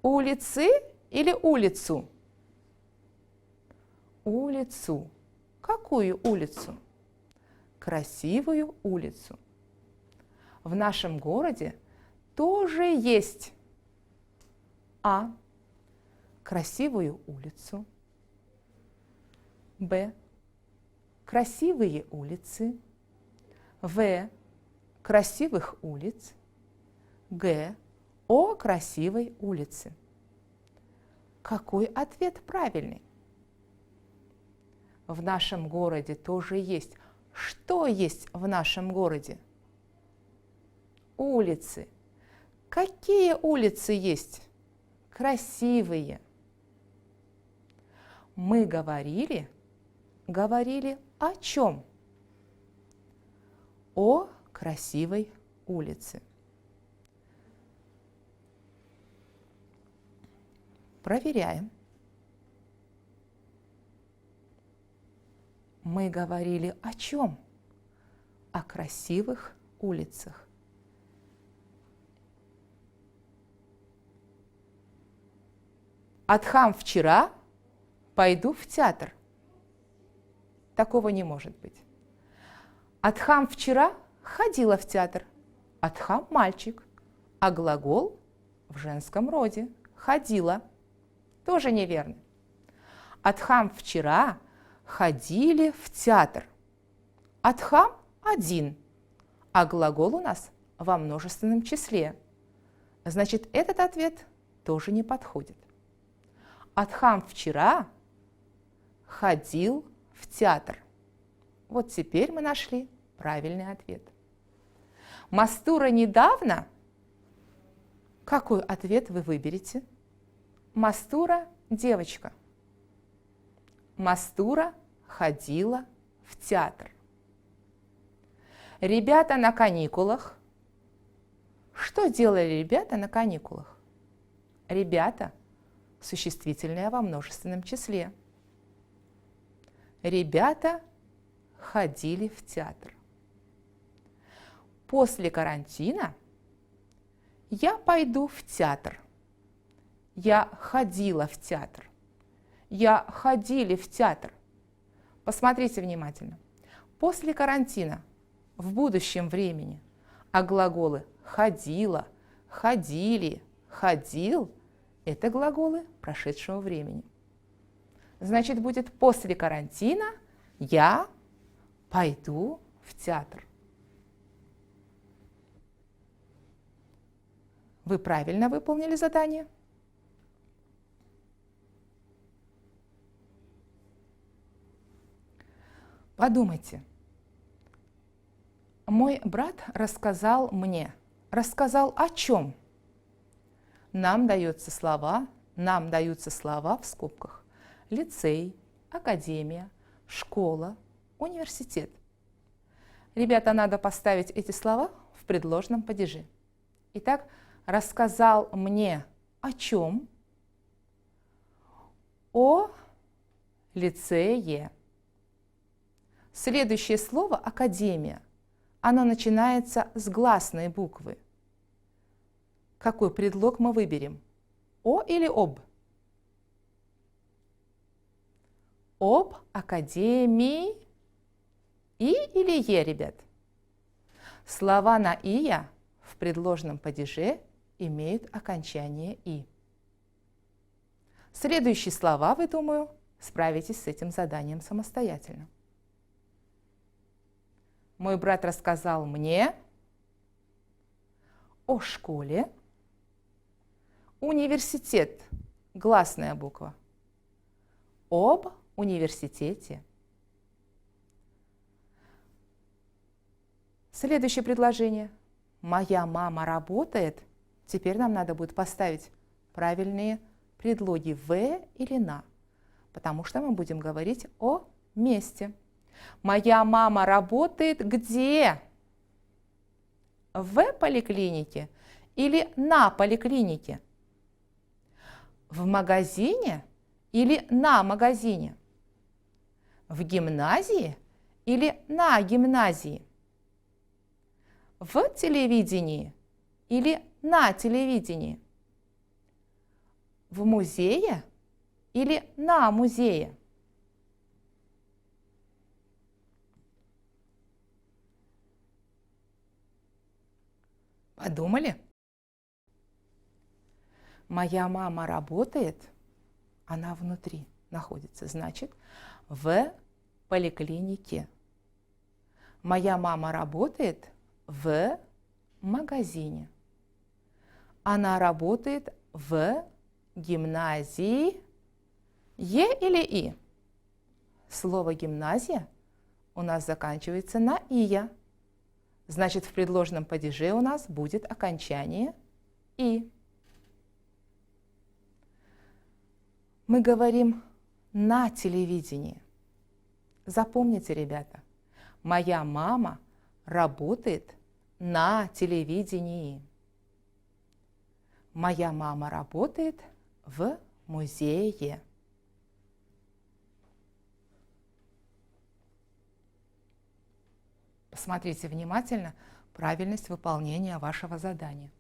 Улицы или улицу? Улицу. Какую улицу? Красивую улицу. В нашем городе тоже есть А. Красивую улицу. Б. Красивые улицы. В. Красивых улиц. Г. О красивой улице. Какой ответ правильный? В нашем городе тоже есть. Что есть в нашем городе? Улицы. Какие улицы есть? Красивые. Мы говорили о чем? О красивой улице. Проверяем. мы говорили о чем? О красивых улицах. Адхам вчера, пойду в театр. Такого не может быть. Адхам вчера ходила в театр. Адхам – мальчик, а глагол в женском роде. Ходила. Тоже неверно. Адхам вчера ходили в театр. Адхам – один, а глагол у нас во множественном числе. Значит, этот ответ тоже не подходит. Адхам вчера ходил в театр. Вот теперь мы нашли правильный ответ. Мастура недавно. Какой ответ вы выберете? Мастура – девочка. Мастура ходила в театр. Ребята на каникулах. Что делали ребята на каникулах? Ребята – существительное во множественном числе. Ребята ходили в театр. После карантина я пойду в театр. Я ходила в театр. Я ходили в театр. Посмотрите внимательно. После карантина в будущем времени, а глаголы ходила, ходили, ходил – это глаголы прошедшего времени. Значит, будет после карантина я пойду в театр. Вы правильно выполнили задание? Подумайте. Мой брат рассказал мне. Рассказал о чем? Нам даются слова в скобках. Лицей, академия, школа, университет. Ребята, надо поставить эти слова в предложном падеже. Итак, рассказал мне о чем? О лицее. Следующее слово «академия». Оно начинается с гласной буквы. Какой предлог мы выберем? О или об? Об академии. И или е, ребят? Слова на ия в предложном падеже имеют окончание и. Следующие слова, вы, думаю, справитесь с этим заданием самостоятельно. Мой брат рассказал мне о школе. Университет, гласная буква. Об университете. Следующее предложение. Моя мама работает. Теперь нам надо будет поставить правильные предлоги «в» или «на», потому что мы будем говорить о месте. Моя мама работает где? В поликлинике или на поликлинике? В магазине или на магазине? В гимназии или на гимназии? В телевидении или на телевидении? В музее или на музее? Подумали? Моя мама работает, она внутри находится, значит, в поликлинике. Моя мама работает в магазине. Она работает в гимназии. Е или и? Слово гимназия у нас заканчивается на ия. Значит, в предложном падеже у нас будет окончание и. Мы говорим на телевидении. Запомните, ребята, моя мама работает на телевидении. Моя мама работает в музее. Посмотрите внимательно правильность выполнения вашего задания.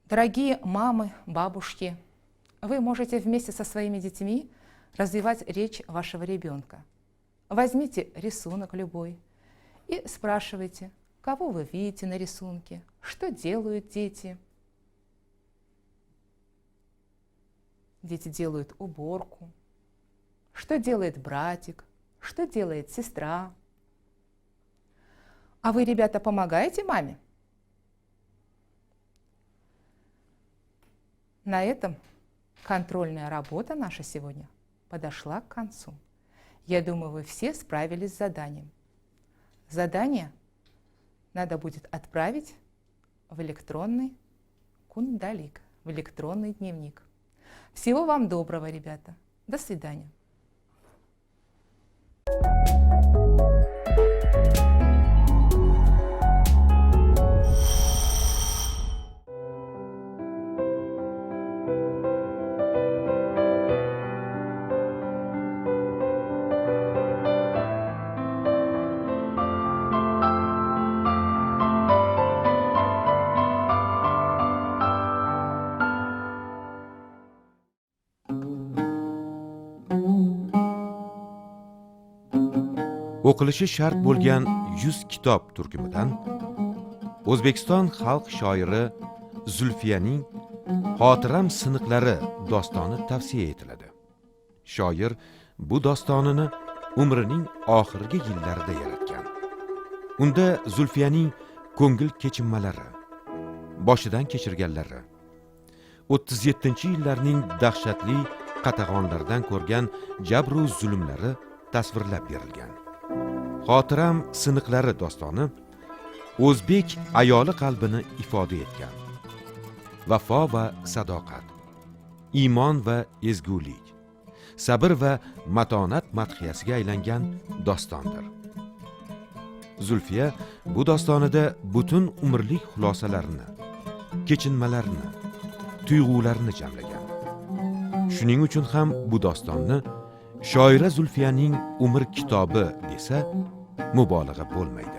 Дорогие мамы, бабушки, вы можете вместе со своими детьми развивать речь вашего ребенка. Возьмите рисунок любой и спрашивайте, кого вы видите на рисунке, что делают дети. Дети делают уборку. Что делает братик, что делает сестра. А вы, ребята, помогаете маме? На этом контрольная работа наша сегодня подошла к концу. Я думаю, вы все справились с заданием. Задание надо будет отправить в электронный кундалик, в электронный дневник. Всего вам доброго, ребята. До свидания. o'qilishi shart bo'lgan 100 kitob turkumidan O'zbekiston xalq shoiri Zulfiyaning Xotiram siniqlari dostoni tavsiya etiladi. Shoir bu dostonini umrining oxirgi yillarida yaratgan. Unda Zulfiyaning ko'ngil kechinmalari, boshidan kechirganlari, 37-yillarning dahshatli qatag'onlaridan ko'rgan jabru zulmlari tasvirlab berilgan. Xotiram siniqlari dostoni o'zbek ayoli qalbini ifoda etgan. Vafo va sadoqat, iymon va ezgulik, sabr va matonat madhiyasiga aylangan dostondir. Zulfiya bu dostonida butun umrlik xulosalarini, kechinmalarini, tuyg'ularni jamlagan. Shuning uchun ham bu dostonni shoira Zulfiyaning umr kitobi desa mubolag'a bo'lmaydi.